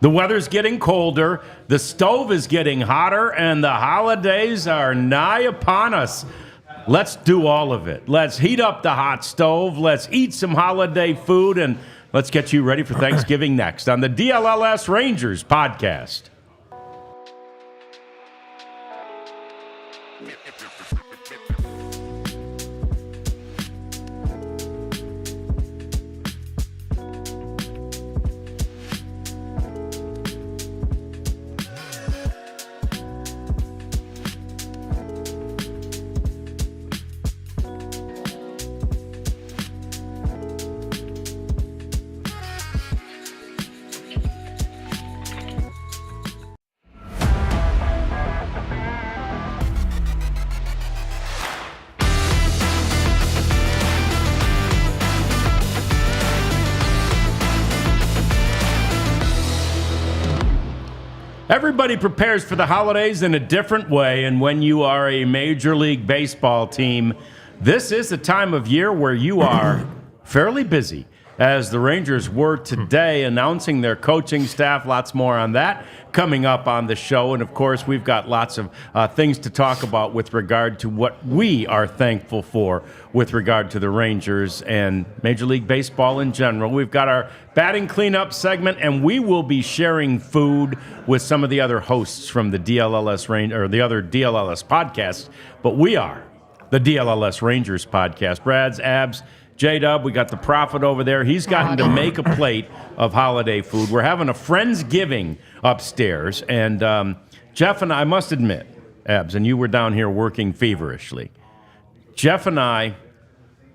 The weather's getting colder, the stove is getting hotter, and the holidays are nigh upon us. Let's do all of it. Let's heat up the hot stove, let's eat some holiday food, and let's get you ready for Thanksgiving next on the DLLS Rangers podcast. Everybody prepares for the holidays in a different way, and when you are a Major League Baseball team, this is the time of year where you are fairly busy. As the Rangers were today announcing their coaching staff, lots more on that coming up on the show. And, of course, we've got lots of things to talk about with regard to what we are thankful for with regard to the Rangers and Major League Baseball in general. We've got our batting cleanup segment, and we will be sharing food with some of the other hosts from the DLLS or the other DLLS podcasts. But we are the DLLS Rangers podcast. Brad's, Abs, J-Dub, we got the Prophet over there. He's gotten to make a plate of holiday food. We're having a Friendsgiving upstairs. And Jeff and I must admit, Abs, and you were down here working feverishly. Jeff and I,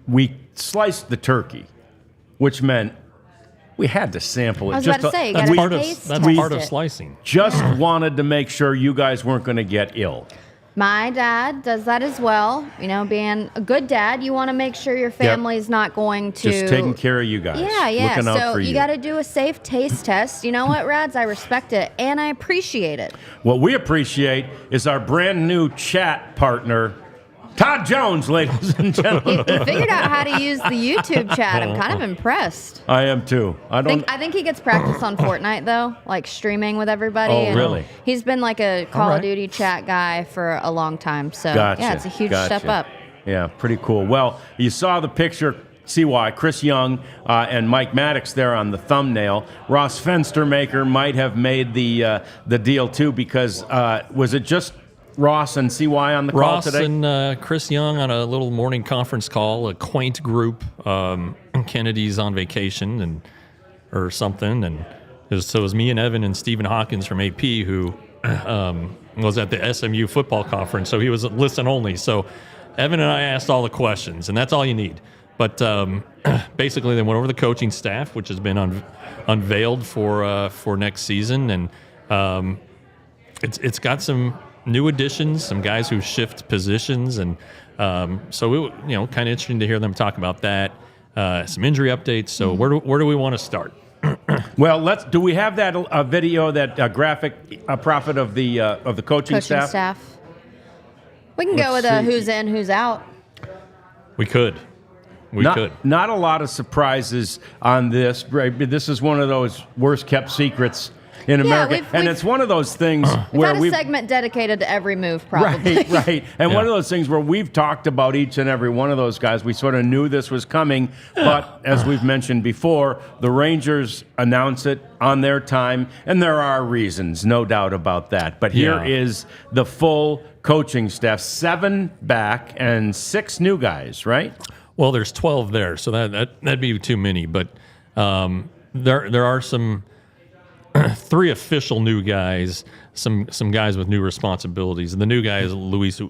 we sliced the turkey, which meant we had to sample it. I was about to say, that's part of slicing. Just wanted to make sure you guys weren't going to get ill. My dad does that as well. You know, being a good dad, you want to make sure your family's not going to... Just taking care of you guys. Yeah. Looking out for you got to do a safe taste test. You know what, Rads? I respect it, and I appreciate it. What we appreciate is our brand new chat partner, Todd Jones, ladies and gentlemen. He figured out how to use the YouTube chat. I'm kind of impressed. I am too. I think he gets practice on Fortnite, though, like streaming with everybody. Oh, really? He's been like a Call of Duty chat guy for a long time. So, yeah, it's a huge step up. Yeah, pretty cool. Well, you saw the picture, CY, Chris Young and Mike Maddox there on the thumbnail. Ross Fenstermaker might have made the deal, too, because was it just Ross and CY on the call today? Ross and Chris Young on a little morning conference call, a quaint group. Kennedy's on vacation or something. And so it was me and Evan and Stephen Hawkins from AP who was at the SMU football conference. So he was listen only. So Evan and I asked all the questions, and that's all you need. But basically they went over the coaching staff, which has been unveiled for next season. And it's got some new additions, some guys who shift positions, and so it, kind of interesting to hear them talk about that. Some injury updates. So where do we want to start? Well, do we have that video, that graphic Prophet of the coaching staff? We can go with who's in, who's out. We could. Not a lot of surprises on this. This is one of those worst kept secrets in America, and it's one of those things where we've had a segment dedicated to every move, probably. Right. And one of those things where we've talked about each and every one of those guys. We sort of knew this was coming, but as we've mentioned before, the Rangers announce it on their time, and there are reasons, no doubt about that. But here is the full coaching staff: 7 back and 6 new guys, right? Well, there's 12 there, so that'd be too many. But there are some 3 official new guys, some guys with new responsibilities. And the new guy is Luis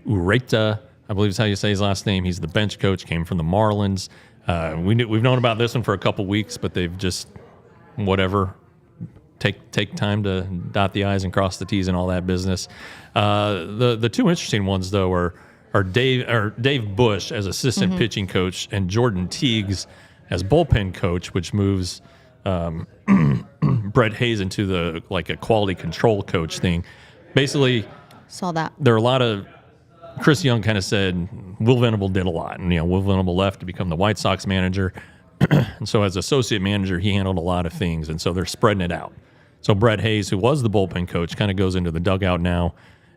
Ureta, I believe is how you say his last name. He's the bench coach, came from the Marlins. We've known about this one for a couple weeks, but they've just take time to dot the I's and cross the T's and all that business. The 2 interesting ones though are Dave Bush as assistant pitching coach and Jordan Teagues as bullpen coach, which moves Brett Hayes into a quality control coach thing. Basically, saw that there are a lot of. Chris Young kind of said Will Venable did a lot, and Will Venable left to become the White Sox manager, and so as associate manager he handled a lot of things, and so they're spreading it out. So Brett Hayes, who was the bullpen coach, kind of goes into the dugout now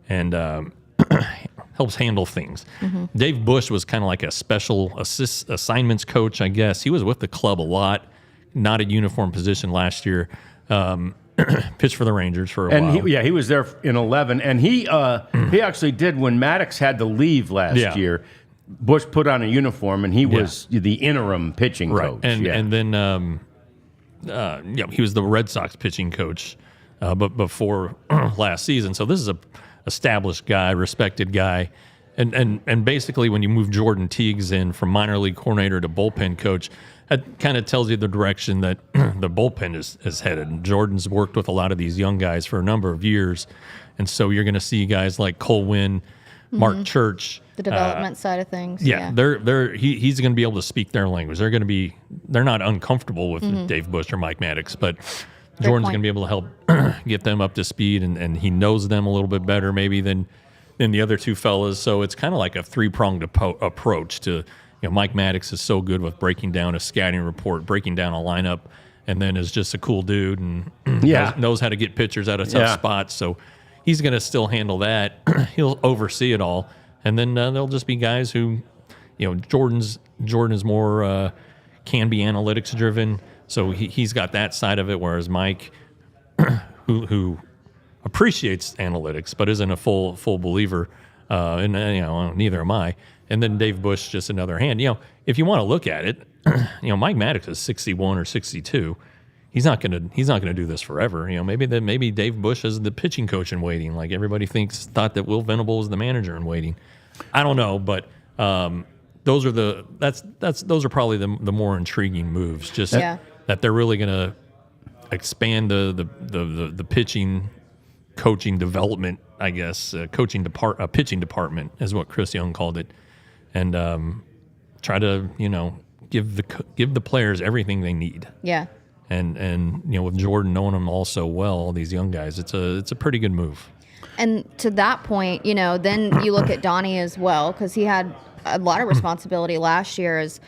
and helps handle things. Dave Bush was kind of like a special assignments coach, I guess. He was with the club a lot, not a uniform position last year. Pitched for the Rangers for a while. He was there in 11, and he actually did when Maddox had to leave last year. Bush put on a uniform, and he was the interim pitching coach. And then he was the Red Sox pitching coach, but before last season. So this is a established guy, respected guy. And basically when you move Jordan Teagues in from minor league coordinator to bullpen coach, that kind of tells you the direction that the bullpen is headed. And Jordan's worked with a lot of these young guys for a number of years. And so you're going to see guys like Cole Winn, Mark Church. The development side of things. Yeah. He's going to be able to speak their language. They're not uncomfortable with Dave Bush or Mike Maddox, but Jordan's going to be able to help get them up to speed, and he knows them a little bit better maybe than the other two fellas. So it's kind of like a three-pronged approach to, Mike Maddox is so good with breaking down a scouting report, breaking down a lineup, and then is just a cool dude and knows how to get pitchers out of tough spots. So he's going to still handle that. He'll oversee it all. And then there'll just be guys who, Jordan is more can be analytics driven. So he's got that side of it, whereas Mike, who appreciates analytics but isn't a full believer, and neither am I. And then Dave Bush, just another hand. If you want to look at it, Mike Maddox is 61 or 62. He's not gonna do this forever. Maybe Dave Bush is the pitching coach in waiting. Like everybody thought that Will Venable was the manager in waiting. I don't know, but those are probably the more intriguing moves. Just that they're really gonna expand the pitching coaching development, I guess, pitching department is what Chris Young called it, and try to give the players everything they need. Yeah. And with Jordan knowing them all so well, all these young guys, it's a pretty good move. And to that point, then you look at Donnie as well, because he had a lot of responsibility last year as,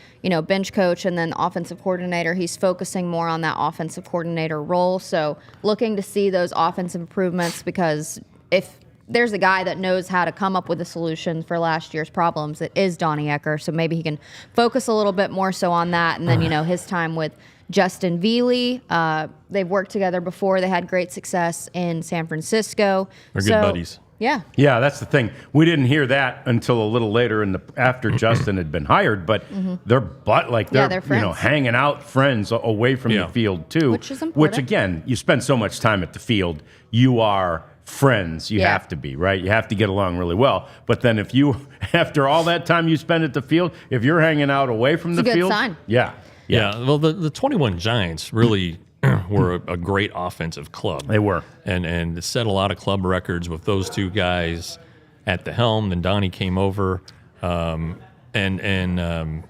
bench coach and then offensive coordinator. He's focusing more on that offensive coordinator role. So looking to see those offensive improvements, because if there's a guy that knows how to come up with a solution for last year's problems, it is Donnie Ecker. So maybe he can focus a little bit more so on that. And then, his time with Justin Veely, they've worked together before. They had great success in San Francisco. They're good buddies. Yeah. Yeah, that's the thing. We didn't hear that until a little later after Justin had been hired, but they're friends. Hanging out, friends away from the field too. Which is important. Which again, you spend so much time at the field, you are friends. You have to be, right? You have to get along really well. But then if you, after all that time you spend at the field, if you're hanging out away from the field, it's a good sign. Yeah. Well, the 21 Giants really were a great offensive club. They were. And set a lot of club records with those two guys at the helm. Then Donnie came over and kind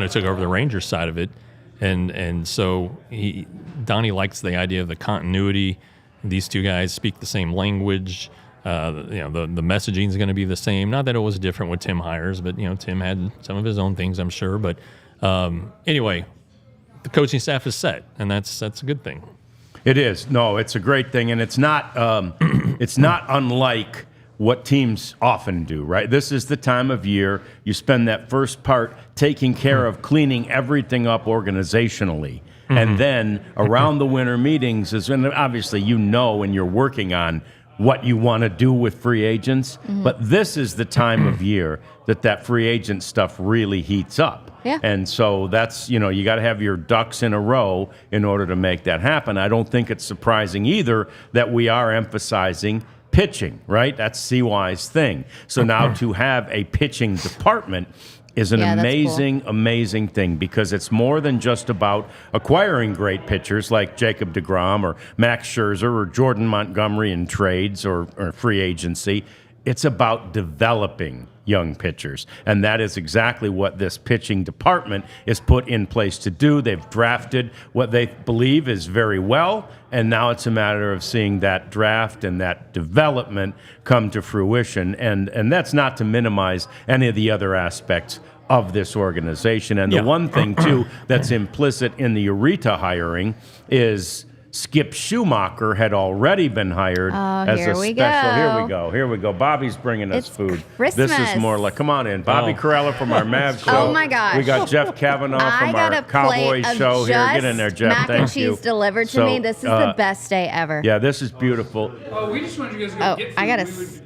of took over the Rangers side of it. And so Donnie likes the idea of the continuity. These two guys speak the same language. The messaging is going to be the same. Not that it was different with Tim Hires, but Tim had some of his own things, I'm sure. But anyway, the coaching staff is set, and that's a good thing. It is. No, it's a great thing, and it's not unlike what teams often do, right? This is the time of year you spend that first part taking care of cleaning everything up organizationally. And then around the winter meetings is when obviously when you're working on what you want to do with free agents, but this is the time of year that free agent stuff really heats up. Yeah. And so that's, you got to have your ducks in a row in order to make that happen. I don't think it's surprising either that we are emphasizing pitching, right? That's CY's thing. So now to have a pitching department is an amazing thing, because it's more than just about acquiring great pitchers like Jacob deGrom or Max Scherzer or Jordan Montgomery in trades or free agency. It's about developing young pitchers, and that is exactly what this pitching department is put in place to do. They've drafted what they believe is very well, and now it's a matter of seeing that draft and that development come to fruition, and that's not to minimize any of the other aspects of this organization. And the one thing, too, that's implicit in the Ureta hiring is Skip Schumacher had already been hired as here a we special. go. Here we go. Bobby's bringing us It's food. Christmas. This is more like, come on in. Bobby Corella from our Mavs show. Oh, my gosh. We got Jeff Kavanaugh I from got our a Cowboy plate of show here. Get in there, just Jeff. mac Thank and you. cheese delivered to So, me. This is the best day ever. Yeah, this is beautiful. Oh, we just wanted you guys to go Oh, get food. I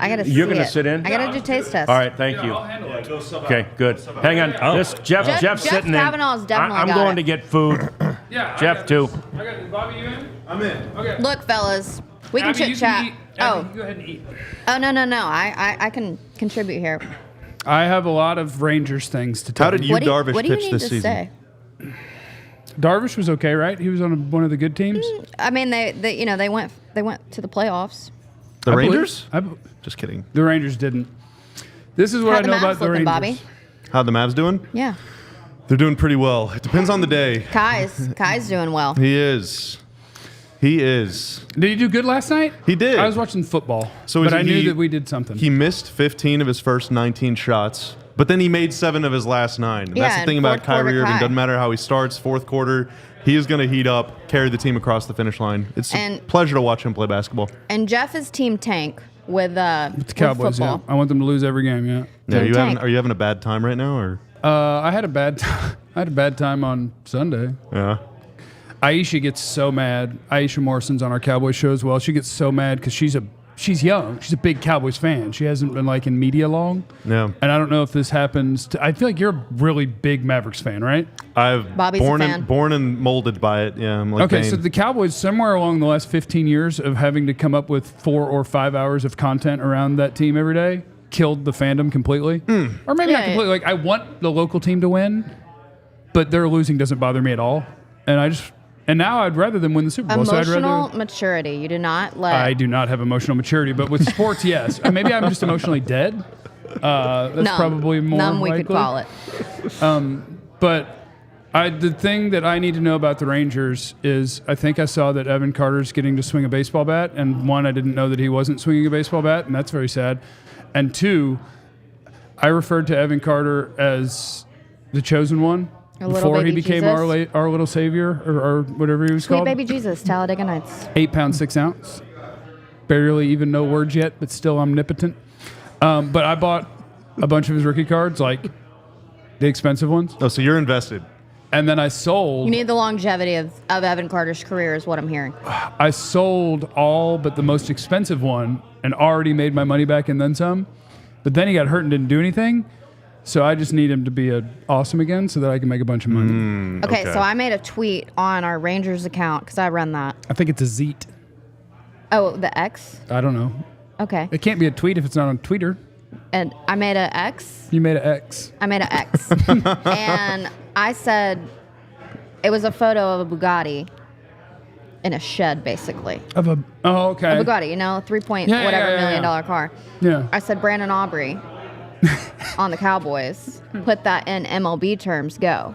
gotta You're see gonna it. sit in? I gotta do taste test. All right, thank you. I'll handle it. Okay, good. Hang on. This Jeff's Jeff sitting Kavanaugh's in. definitely I'm got going it. to get food. Yeah, Jeff too. I got this. Bobby, you in? I'm in. Okay. Look, fellas, we can Abby, chit you chat. eat. Abby, Oh, you go ahead and eat. oh no. I can contribute here. I have a lot of Rangers things to tell How did you, What do you, Darvish, what do you pitch need this to season? say? Darvish was okay, right? He was on one of the good teams. I mean, they went to the playoffs. The I believe- Rangers? I b- Just kidding. the Rangers didn't. This is what How I the know Mavs about the looking, Rangers. Bobby? How the Mavs doing? Yeah, They're doing pretty well. It depends on the day. Kai's doing well. He is. He is. Did he do good last night? He did. I was watching football, So but is I knew he- that we did something. He missed 15 of his first 19 shots, but then he made 7 of his last 9. And Yeah, that's the and thing about fourth quarter Kyrie Irving. Kai. Doesn't matter how he starts, fourth quarter, he is going to heat up, carry the team across the finish line. It's a And- pleasure to watch him play basketball. And Jeff is team tank with the Cowboys, yeah. football. I want them to lose every game, yeah. Yeah, Team tank. are you having a bad time right now, or? I had a bad time. I had a bad time on Sunday. Yeah. Aisha gets so mad. Aisha Morrison's on our Cowboys show as well. She gets so mad because she's young. She's a big Cowboys fan. She hasn't been like in media long. Yeah. And I don't know if this happens. I feel like you're a really big Mavericks fan, right? I've Bobby's a born fan. and born and molded by it. Yeah, I'm like Okay, Bane. so the Cowboys, somewhere along the last 15 years of having to come up with 4 or 5 hours of content around that team every day, killed the fandom completely. Or maybe Yeah, not completely. Like, I want the local team to win, but their losing doesn't bother me at all. And now I'd rather them win the Super Bowl. So I'd Emotional rather. maturity. You do not let. I do not have emotional maturity, but with sports, yes. Maybe I'm just emotionally dead. That's numb. probably more numb. We likely. could call it. But the thing that I need to know about the Rangers is I think I saw that Evan Carter's getting to swing a baseball bat. And one, I didn't know that he wasn't swinging a baseball bat, and that's very sad. And two, I referred to Evan Carter as the chosen one A little before he baby became Jesus. our little savior or whatever he was Sweet called. baby Jesus, Talladega Nights. 8 pounds, 6 ounce. Barely even know words yet, but still omnipotent. But I bought a bunch of his rookie cards, like the expensive ones. Oh, so you're invested. And then I sold. You need the longevity of Evan Carter's career, is what I'm hearing. I sold all but the most expensive one and already made my money back and then some. But then he got hurt and didn't do anything. So I just need him to be awesome again so that I can make a bunch of money. Okay, Okay. so I made a tweet on our Rangers account because I run that. I think it's a Zeet. Oh, the X? I don't know. Okay. It can't be a tweet if it's not on Twitter. And I made a X. You made an X. I made an X. And I said it was a photo of a Bugatti in a shed, basically. Oh, okay. A Bugatti, you know, 3 point Yeah, whatever yeah, million dollar car. Yeah. I said Brandon Aubrey on the Cowboys. Put that in MLB terms. Go.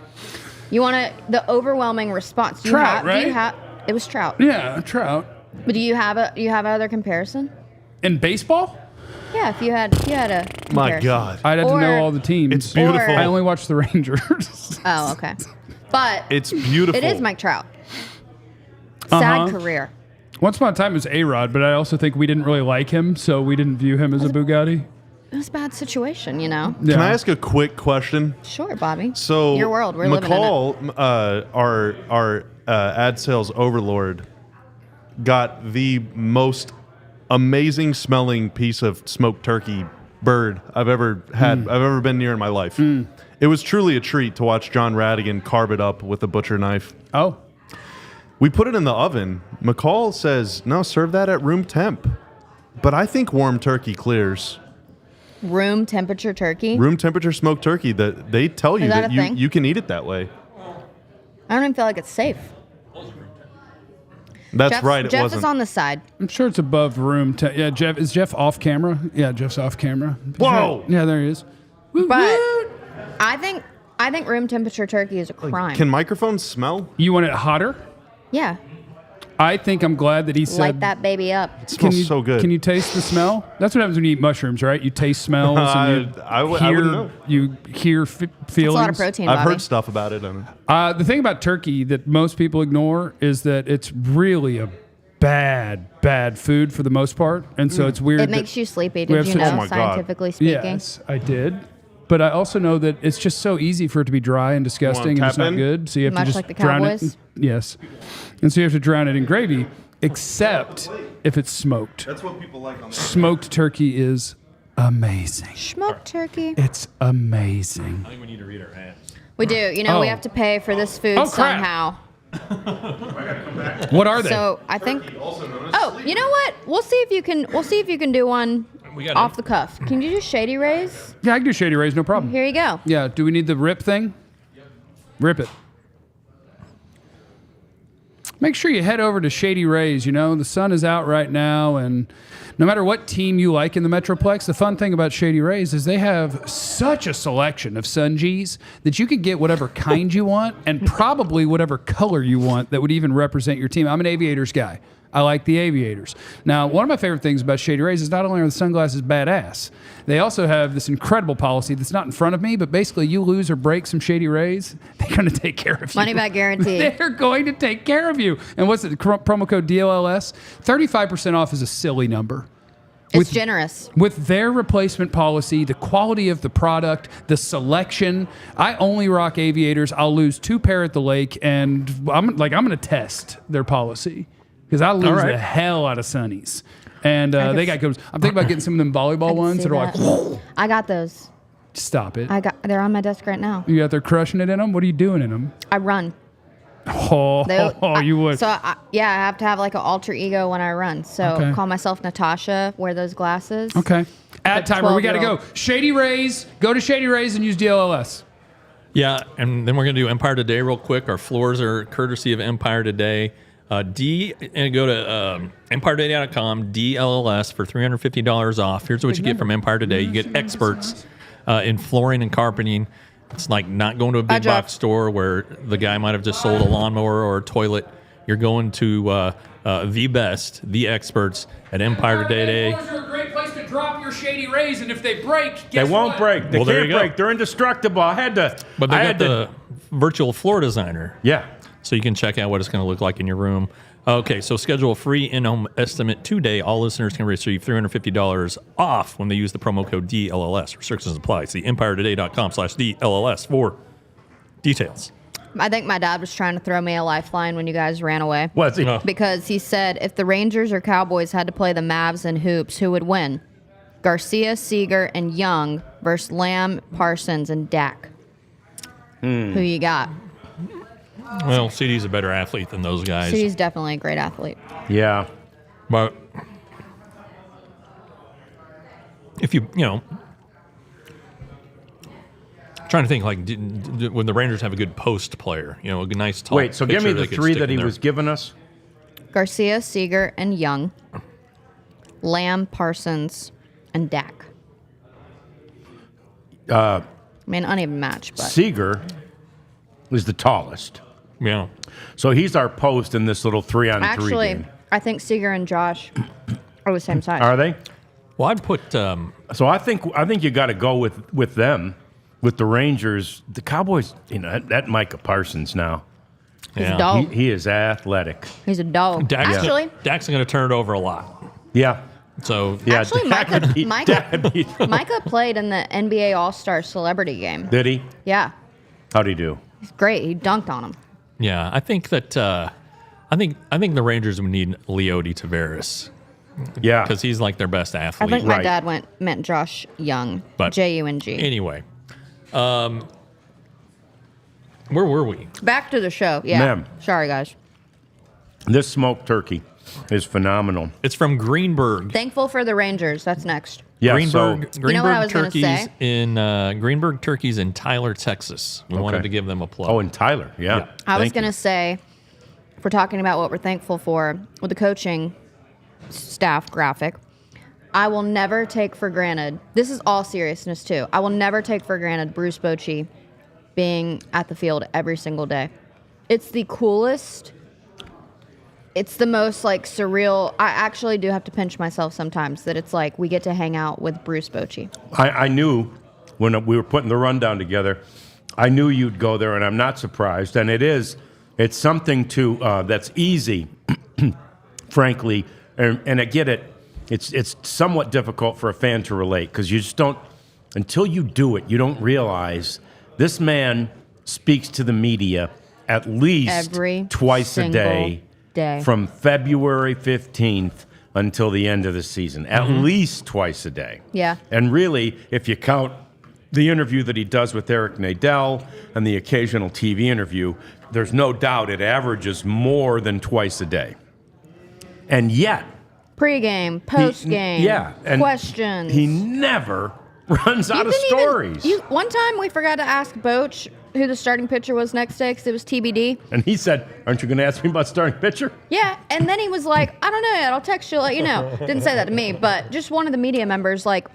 You want the overwhelming response? Do you Trout, have, right? Do you have? It was Trout. Yeah, Trout. But do you have other comparison? In baseball? Yeah, if you had a comparison. My God. I'd have to Or- know all the teams. It's beautiful. I only watch the Rangers. Oh, okay. But It's beautiful. it is Mike Trout. Sad Uh-huh. career. Once upon a time it was A-Rod, but I also think we didn't really like him, so we didn't view him as a Bugatti. It was a bad situation, you know. Yeah. Can I ask a quick question? Sure, Bobby. So Your world, we're living in it. McCall, our ad sales overlord, got the most amazing smelling piece of smoked turkey bird I've ever had. I've ever been near in my life. It was truly a treat to watch John Radigan carve it up with a butcher knife. Oh, We put it in the oven. McCall says, no, serve that at room temp. But I think warm turkey clears. Room temperature turkey. Room temperature smoked turkey, that they tell you Is that that a thing? you can eat it that way. I don't even feel like it's safe. That's right, it Jeff wasn't. is on the side. I'm sure it's above room. Yeah, Jeff. Is Jeff off camera? Yeah, Jeff's off camera. Whoa! Yeah, there he is. But I think room temperature turkey is a crime. Can microphones smell? You want it hotter? Yeah. I think I'm glad that he said. Light that baby up. It smells so good. Can you taste the smell? That's what happens when you eat mushrooms, right? You taste smells and you I wouldn't know. hear feelings. It's a lot of protein, I've Bobby. heard stuff about it. The thing about turkey that most people ignore is that it's really a bad food for the most part, and so it's weird. It makes you sleepy. we Did have you such- know, Oh my God. scientifically speaking? Yes, I did. But I also know that it's just so easy for it to be dry and disgusting, and tap it's not in? good. So you have Much to just like the drown Cowboys? it. Yes, and so you have to drown it in gravy, except if it's smoked. That's what people like on Smoked turkey is amazing. Smoked turkey. It's amazing. I think we need to read our ads. We do. You know, we Oh. have to pay for this food Oh, crap. somehow. What are they? So I think. Oh, you know what? We'll see if you can. We'll see if you can do one We got off it. the cuff. Can you do Shady Rays? Yeah, I can do Shady Rays, no problem. Here you go. Yeah, do we need the rip thing? Rip it. Make sure you head over to Shady Rays. You know, the sun is out right now, and no matter what team you like in the Metroplex, the fun thing about Shady Rays is they have such a selection of Sungees that you can get whatever kind you want and probably whatever color you want that would even represent your team. I'm an Aviators guy. I like the Aviators. Now, one of my favorite things about Shady Rays is not only are the sunglasses badass, they also have this incredible policy that's not in front of me, but basically you lose or break some Shady Rays, they're going to take care of you. Money back guarantee. They're going to take care of you. And what's it? Promo code DLLS? 35% off is a silly number. It's generous. With their replacement policy, the quality of the product, the selection, I only rock Aviators. I'll lose 2 pair at the lake, and I'm going to test their policy because I lose right. the hell out of Sunnies. And they got good ones. I'm thinking about getting some of them volleyball ones See that are that. like, I got those. stop it. They're on my desk right now. You out there crushing it in them? What are you doing in them? I run. Oh, you would. So I have to have like an alter ego when I run. So Okay. call myself Natasha. Wear those glasses. Okay. Ad timer. We got to go. 12-year-old. Shady Rays. Go to Shady Rays and use DLLS. Yeah, and then we're going to do Empire Today real quick. Our floors are courtesy of Empire Today. And go to EmpireToday.com, DLLS for $350 off. Here's what you get from Empire Today. You get experts in flooring and carpeting. It's like not going to a big Jeff. box store where the guy might have just sold a lawnmower or a toilet. You're going to the best, the experts at Empire Today. Floors are a great place to drop your Shady Rays, and if they break, They won't break. They Well, there can't you go. break. They're indestructible. I had to. But they I got had to- the virtual floor designer. Yeah. So you can check out what it's going to look like in your room. Okay, so schedule a free in-home estimate today. All listeners can receive $350 off when they use the promo code DLLS. Restrictions apply. See EmpireToday.com/DLLS for details. I think my dad was trying to throw me a lifeline when you guys ran away. What's it? No. Because he said if the Rangers or Cowboys had to play the Mavs in hoops, who would win? Garcia, Seager, and Young versus Lamb, Parsons, and Dak. Who you got? Well, CD's a better athlete than those guys. He's definitely a great athlete. Yeah. But if trying to think like when the Rangers have a good post player, a nice tall. Wait, so give me pitcher the could three stick that in he there. was giving us. Garcia, Seager, and Young. Lamb, Parsons, and Dak. I mean, uneven match, but Seager is the tallest. Yeah. So he's our post in this little 3-on-3 actually, game. I think Seager and Josh are the same size. Are they? Well, I'd put. So I think you got to go with them, with the Rangers. The Cowboys, that Micah Parsons now. He's Yeah. a dog. He is athletic. He's a dog. Dak's Actually, Dak's going to turn it over a lot. Yeah. So Yeah. Actually, Dak would be- Dak would be- Micah played in the NBA All-Star Celebrity Game. Did he? Yeah, How'd he do? he's great. He dunked on him. yeah, I think that I think the Rangers would need Leody Tavares Yeah. because he's like their best I athlete. think my Right. dad meant Josh Young, But- Jung. Anyway, where were we? Back to the show. Yeah. Ma'am. Sorry, guys. This smoked turkey is phenomenal. It's from Greenberg. Thankful for the Rangers. That's next. Yeah. Greenberg, So, You know what I was gonna turkeys say? in Greenberg turkeys in Tyler, Texas. We wanted to give them a plug. oh, and Tyler. Yeah. I was Thank going you. to say, if we're talking about what we're thankful for with the coaching staff graphic, I will never take for granted, this is all seriousness too, I will never take for granted Bruce Bochy being at the field every single day. It's the coolest it's the most like surreal. I actually do have to pinch myself sometimes that it's like we get to hang out with Bruce Bochy. I knew when we were putting the rundown together, I knew you'd go there, and I'm not surprised. And it's something that's easy, frankly, and I get it. It's somewhat difficult for a fan to relate because you just don't, until you do it, you don't realize this man speaks to the media at least Every twice a day. From February 15th until the end of the season, at least twice a day. Yeah. And really, if you count the interview that he does with Eric Nadel and the occasional TV interview, there's no doubt it averages more than twice a day. And yet, Pre-game, post-game, and questions. He never runs out of stories. One time we forgot to ask Boch who the starting pitcher was next day because it was TBD. And he said, "Aren't you going to ask me about starting pitcher?" Yeah, and then he was like, "I don't know yet. I'll text you, let you know." Didn't say that to me, but just one of the media members, like,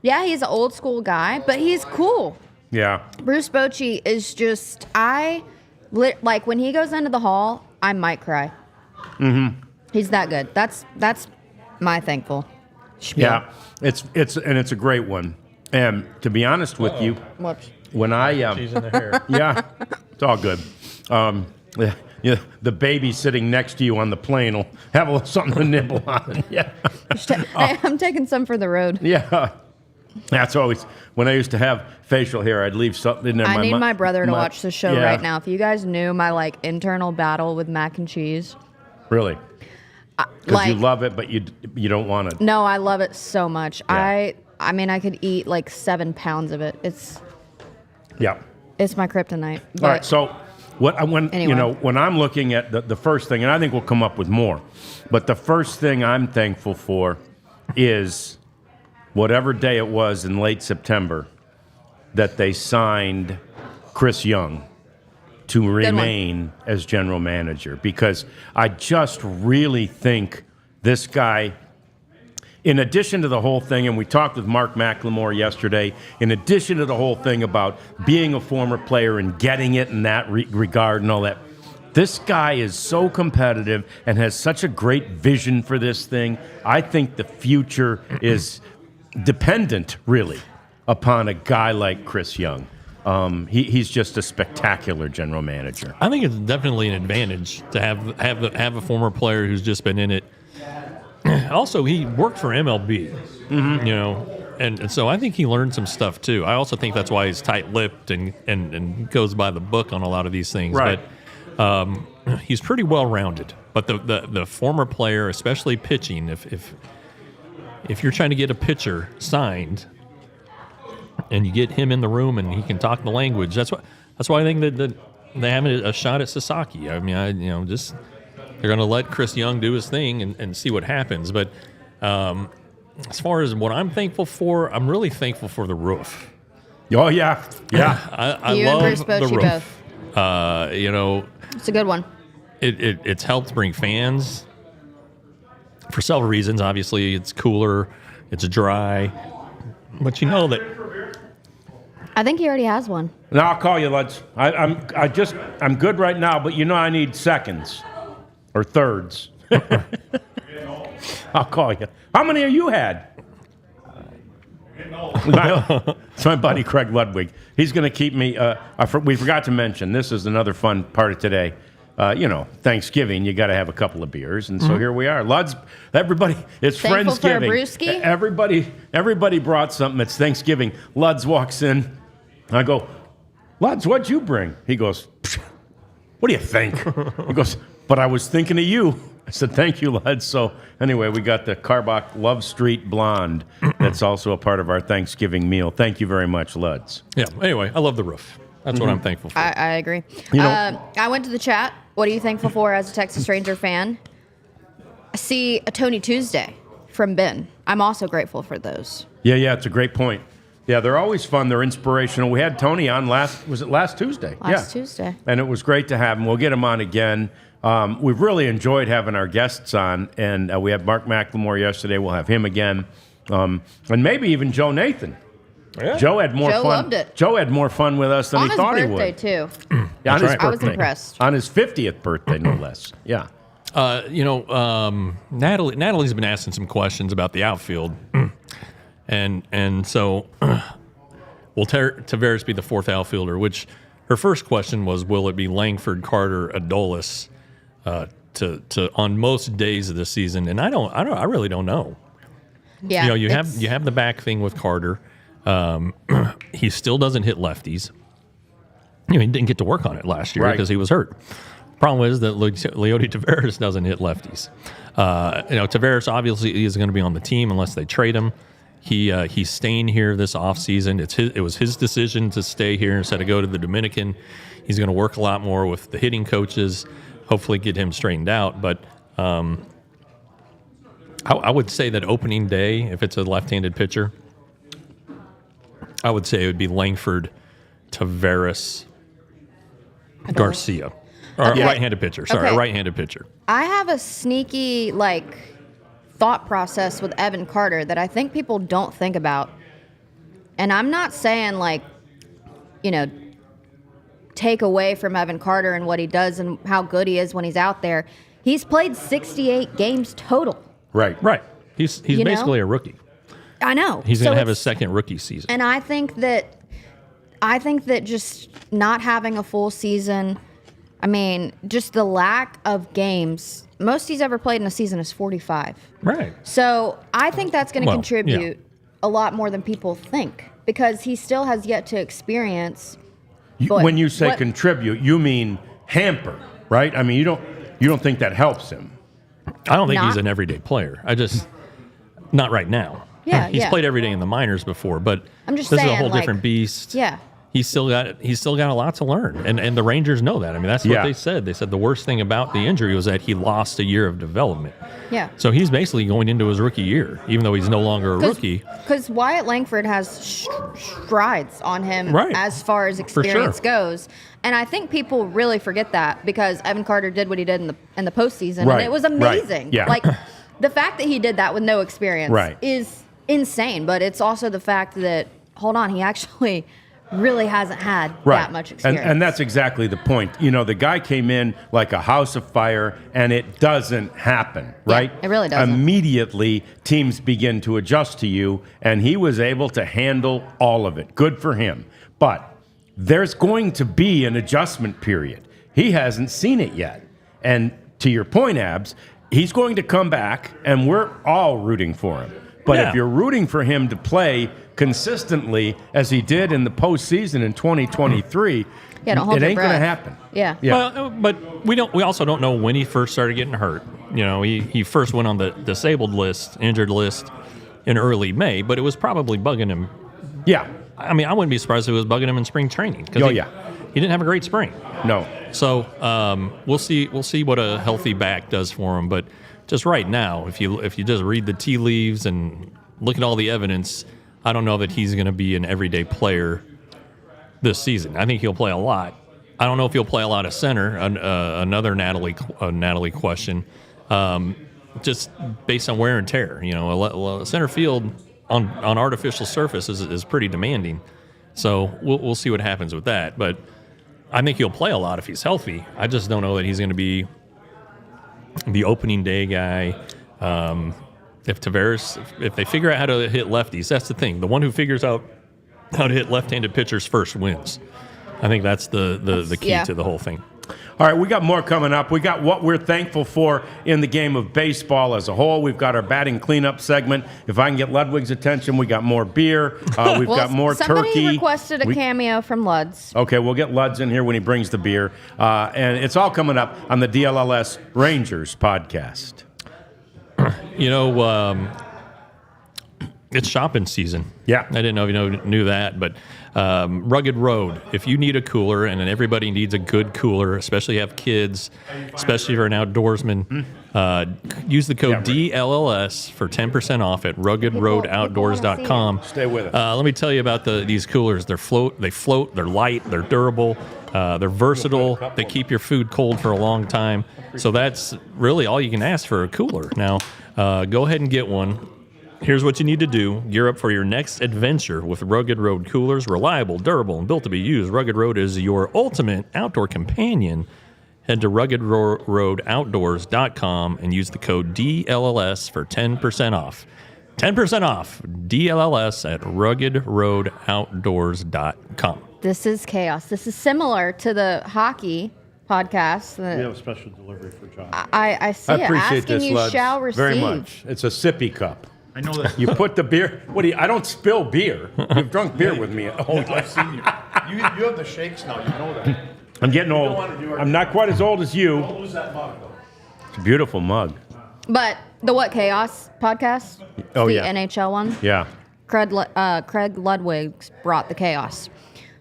yeah, he's an old school guy, but he's cool. Yeah. Bruce Bochy is just, like when he goes into the hall, I might cry. Mm-hmm. He's that good. That's my thankful spiel. Yeah, it's a great one. And to be honest with you, Whoops. when I She's in the hair. yeah, it's all good. The baby sitting next to you on the plane will have a little something to nibble on. Yeah, I'm taking some for the road. yeah. That's always when I used to have facial hair. I'd leave something in there. I need my brother to watch the show yeah. right now. If you guys knew my like internal battle with mac and cheese. Really? Because you love it, but you don't want it. No, I love it so much. Yeah. I mean, I could eat like 7 pounds of it. It's Yeah. my kryptonite. But All right. So Anyway. when I'm looking at the first thing, and I think we'll come up with more, but the first thing I'm thankful for is whatever day it was in late September that they signed Chris Young to remain as general manager, because I just really think this guy, in addition to the whole thing, and we talked with Mark McLemore yesterday, in addition to the whole thing about being a former player and getting it in that regard and all that, this guy is so competitive and has such a great vision for this thing. I think the future is dependent, really, upon a guy like Chris Young. He's just a spectacular general manager. I think it's definitely an advantage to have a former player who's just been in it. Also, he worked for MLB, you know, and so I think he learned some stuff too. I also think that's why he's tight-lipped and goes by the book on a lot of these things. Right. But he's pretty well-rounded. But the former player, especially pitching, if you're trying to get a pitcher signed and you get him in the room and he can talk the language, that's why I think that they have a shot at Sasaki. I mean, just they're going to let Chris Young do his thing and see what happens. But as far as what I'm thankful for, I'm really thankful for the roof. Oh, yeah. Yeah. I You love and Bruce the Bochy roof. both. It's a good one. It's helped bring fans for several reasons. Obviously, it's cooler, it's dry, but you know that. I think he already has one. No, I'll call you, Lutz. I'm good right now, but I need seconds or thirds. I'll call you. How many have you had? It's my buddy Craig Ludwig. He's going to keep me. We forgot to mention, this is another fun part of today. Thanksgiving, you got to have a couple of beers, and so here we are. Ludz, everybody, it's Thankful for a Friendsgiving. brewski? Everybody brought something. It's Thanksgiving. Ludz walks in. I go, Ludz, what'd you bring? He goes, what do you think? He goes, but I was thinking of you. I said, thank you, Ludz. So anyway, we got the Carbach Love Street Blonde. That's also a part of our Thanksgiving meal. Thank you very much, Ludz. Yeah. Anyway, I love the roof. That's what I'm thankful for. I agree. You know- I went to the chat. What are you thankful for as a Texas Ranger fan? I see a Tony Tuesday from Ben. I'm also grateful for those. Yeah, it's a great point. Yeah, they're always fun. They're inspirational. We had Tony on last Tuesday? Last Tuesday. And it was great to have him. We'll get him on again. We've really enjoyed having our guests on, and we had Mark McLemore yesterday. We'll have him again. And maybe even Joe Nathan. Yeah. Joe had more Joe fun. loved it. Joe had more fun with us than On he his thought he birthday, would. too. Yeah, on his right. I was birthday. impressed. On his 50th birthday, no less. Yeah. Natalie's been asking some questions about the outfield, and so will Tavares be the fourth outfielder? Which her first question was, will it be Langford, Carter, Adolis to on most days of the season? And I really don't know. Yeah, you have the back thing with Carter. He still doesn't hit lefties. He didn't get to work on it last year because he was hurt. Problem is that Leody Tavares doesn't hit lefties. Tavares obviously is going to be on the team unless they trade him. He's staying here this offseason. It was his decision to stay here instead of go to the Dominican. He's going to work a lot more with the hitting coaches, hopefully get him straightened out. But I would say that opening day, if it's a left-handed pitcher, I would say it would be Langford, Tavares, Garcia. Or Okay. right-handed pitcher. Sorry, Okay. a right-handed pitcher. I have a sneaky thought process with Evan Carter that I think people don't think about. And I'm not saying take away from Evan Carter and what he does and how good he is when he's out there. He's played 68 games total. Right. Right. He's You know? basically a rookie. I know. He's going to have it's- his second rookie season. And I think that just not having a full season, just the lack of games. Most he's ever played in a season is 45. Right. So I think that's going to Well, contribute a lot more than people think because he still has yet to experience. When you say contribute, you mean hamper, right? You don't think that helps him. I don't think Not- he's an everyday player. Not right now. Yeah, He's yeah. played every day in the minors before, but I'm just this is a saying, whole different beast. Yeah. He's still got a lot to learn, and the Rangers know that. That's what Yeah. they said. They said the worst thing about the injury was that he lost a year of development. Yeah. So he's basically going into his rookie year, even though he's no longer a rookie. Because Wyatt Langford has strides on him Right. as far as experience goes. And I think people really forget that because Evan Carter did what he did in the postseason, Right, and it was right, amazing. yeah. The fact that he did that with no experience Right. is insane. But it's also the fact that, hold on, he actually really hasn't had that much experience. And that's exactly the point. The guy came in like a house of fire, and it doesn't happen, right? it really doesn't. Immediately, teams begin to adjust to you, and he was able to handle all of it. Good for him. But there's going to be an adjustment period. He hasn't seen it yet. And to your point, Abs, he's going to come back, and we're all rooting for him. But Yeah. if you're rooting for him to play consistently as he did in the postseason in 2023, Yeah, don't hold it your ain't going to breath. happen. Yeah. Well, but we also don't know when he first started getting hurt. He first went on the disabled list, injured list in early May, but it was probably bugging him. Yeah. I wouldn't be surprised if it was bugging him in spring training. Oh, he yeah. didn't have a great spring. No. So we'll see what a healthy back does for him. But just right now, if you just read the tea leaves and look at all the evidence, I don't know that he's going to be an everyday player this season. I think he'll play a lot. I don't know if he'll play a lot of center. Another Natalie question, just based on wear and tear. Center field on artificial surfaces is pretty demanding. So we'll see what happens with that. But I think he'll play a lot if he's healthy. I just don't know that he's going to be the opening day guy. If they figure out how to hit lefties, that's the thing. The one who figures out how to hit left-handed pitchers first wins. I think that's the key to the whole thing. All right, we got more coming up. We got what we're thankful for in the game of baseball as a whole. We've got our batting cleanup segment. If I can get Ludwig's attention, we got more beer. We've got more somebody turkey. requested a cameo from Luds. Okay, we'll get Luds in here when he brings the beer. And it's all coming up on the DLLS Rangers podcast. It's shopping season. Yeah. I didn't know if you knew that, but Rugged Road, if you need a cooler, and then everybody needs a good cooler, especially if you have kids, especially if you're an outdoorsman, use the code DLLS for 10% off at ruggedroadoutdoors.com. Stay with us. Let me tell you about these coolers. They float, they're light, they're durable, they're versatile, they keep your food cold for a long time. So that's really all you can ask for a cooler. Now, go ahead and get one. Here's what you need to do. Gear up for your next adventure with Rugged Road coolers. Reliable, durable, and built to be used. Rugged Road is your ultimate outdoor companion Head to ruggedroadoutdoors.com and use the code DLLS for 10% off. 10% off DLLS at ruggedroadoutdoors.com. This is chaos. This is similar to the hockey podcast. We have a special delivery for John. I see I it. appreciate Asking this, you Luds, shall receive. very much. It's a sippy cup. I know that. You put the beer. What do you? I don't spill beer. You've drunk beer with me. I've seen you. You have the shakes now. You know that. I'm getting old. wanna do it. I'm not quite as old as you. Don't lose that mug, though. It's a beautiful mug. But the What Chaos podcast? Oh, the yeah. NHL one? Yeah. Craig Ludwig brought the chaos.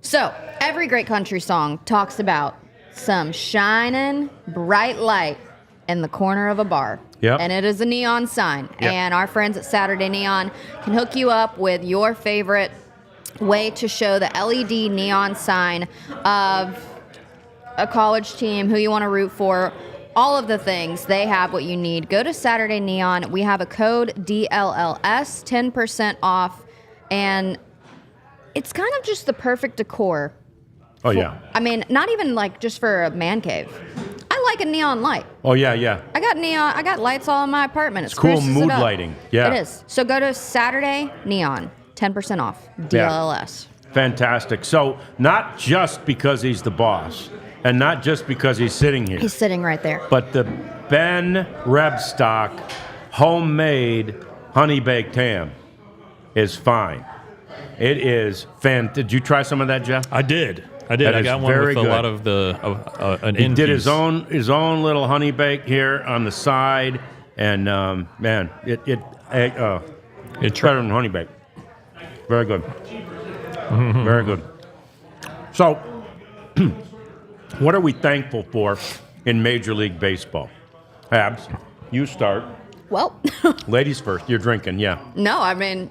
So, every great country song talks about some shining bright light in the corner of a bar. Yep. And it is a neon sign. Yep. And our friends at Saturday Neon can hook you up with your favorite way to show the LED neon sign of a college team, who you want to root for, all of the things. They have what you need. Go to Saturday Neon. We have a code DLLS, 10% off, and it's kind of just the perfect decor. Oh yeah. I mean, not even like just for a man cave. I like a neon light. Oh yeah. Yeah. I got lights all in my apartment. It's cool mood lighting. Yeah. It is. So go to Saturday Neon, 10% off. DLLS. Fantastic. So not just because he's the boss, and not just because he's sitting here, He's sitting right there. but the Ben Rebstock homemade honey baked ham is fine. It is Did you try some of that, Jeff? I did. That I is got one very with good. a lot of the an He end did piece. his own little honey bake here on the side, and man, it's better than honey bake. Very good. Very good. So, what are we thankful for in Major League Baseball? Habs, you start. Well, Ladies first. You're drinking, yeah. no, I mean,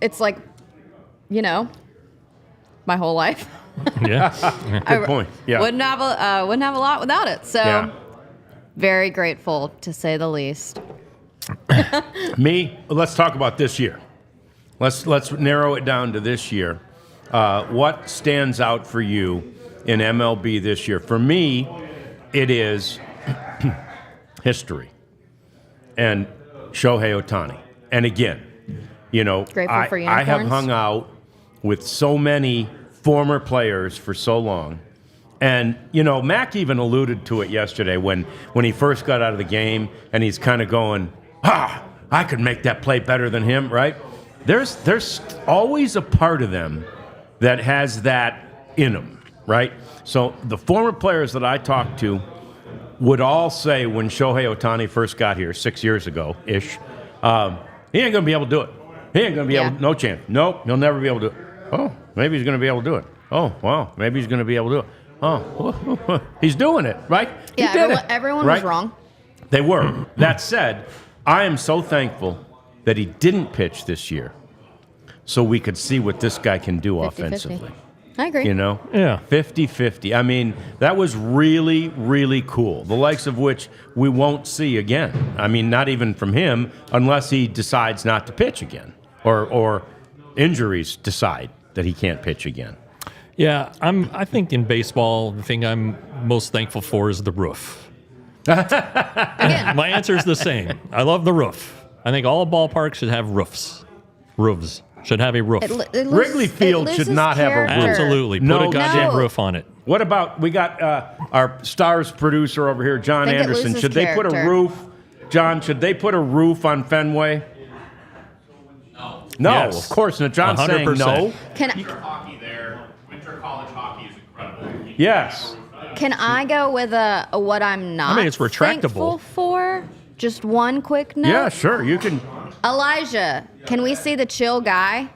it's like, my whole life. Yeah. Good point. Yeah. Wouldn't have a lot without it. So, Yeah. very grateful to say the least. Me, let's talk about this year. Let's narrow it down to this year. What stands out for you in MLB this year? For me, it is history and Shohei Ohtani. And again, Grateful for I have unicorns. hung out with so many former players for so long. And, Mac even alluded to it yesterday when he first got out of the game and he's kind of going, I could make that play better than him, right? There's always a part of them that has that in them, right? So the former players that I talked to would all say when Shohei Ohtani first got here 6 years ago-ish, he ain't going to be able to do it. He ain't going to be able to, no chance. Nope, he'll never be able to do it. Oh, maybe he's going to be able to do it. Oh, wow, maybe he's going to be able to do it. Oh, he's doing it, right? He Yeah, did everyone right? was wrong. They were. That said, I am so thankful that he didn't pitch this year so we could see what this guy can do 50-50. offensively. I agree. Yeah. 50-50. I mean, that was really, really cool. The likes of which we won't see again. I mean, not even from him unless he decides not to pitch again or injuries decide that he can't pitch again. Yeah, I think in baseball, the thing I'm most thankful for is the roof. My answer is the same. I love the roof. I think all ballparks should have roofs. Roofs should have a roof. Wrigley Field should not have a roof. Absolutely. Put No a goddamn No. roof on it. What about, we got our Stars producer over here, John Think it Anderson. loses Should they put a character. roof, John, should they put a roof on Fenway? No, Yes. of course not. John's saying 100%. no. Can Hockey there, winter college hockey is incredible. Yes. I go with a what I'm not it's retractable. thankful for? Just one quick note. Yeah, sure. You can. Elijah, can we see the chill guy?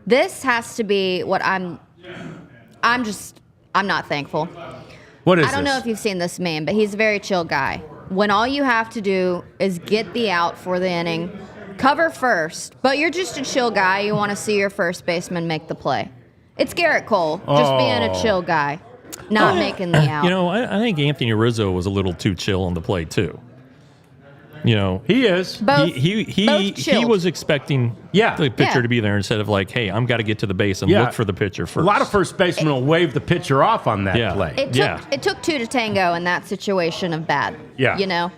This has to be what I'm not thankful. What is I don't know if you've seen this meme, but he's a very chill guy. When all you have to do is get the out for the inning, cover first, but you're just a chill guy. You want to see your first baseman make the play. It's Garrett Cole, just being a chill guy, not making the out. I think Anthony Rizzo was a little too chill on the play, too. You know, He is. Both, he both chilled. was expecting Yeah. the pitcher Yeah. to be there instead of like, hey, I'm got to get to the base and Yeah. look for the pitcher first. A lot of first basemen will wave the pitcher off on that Yeah. play. It took two to tango in that situation of bad. Yeah. You know,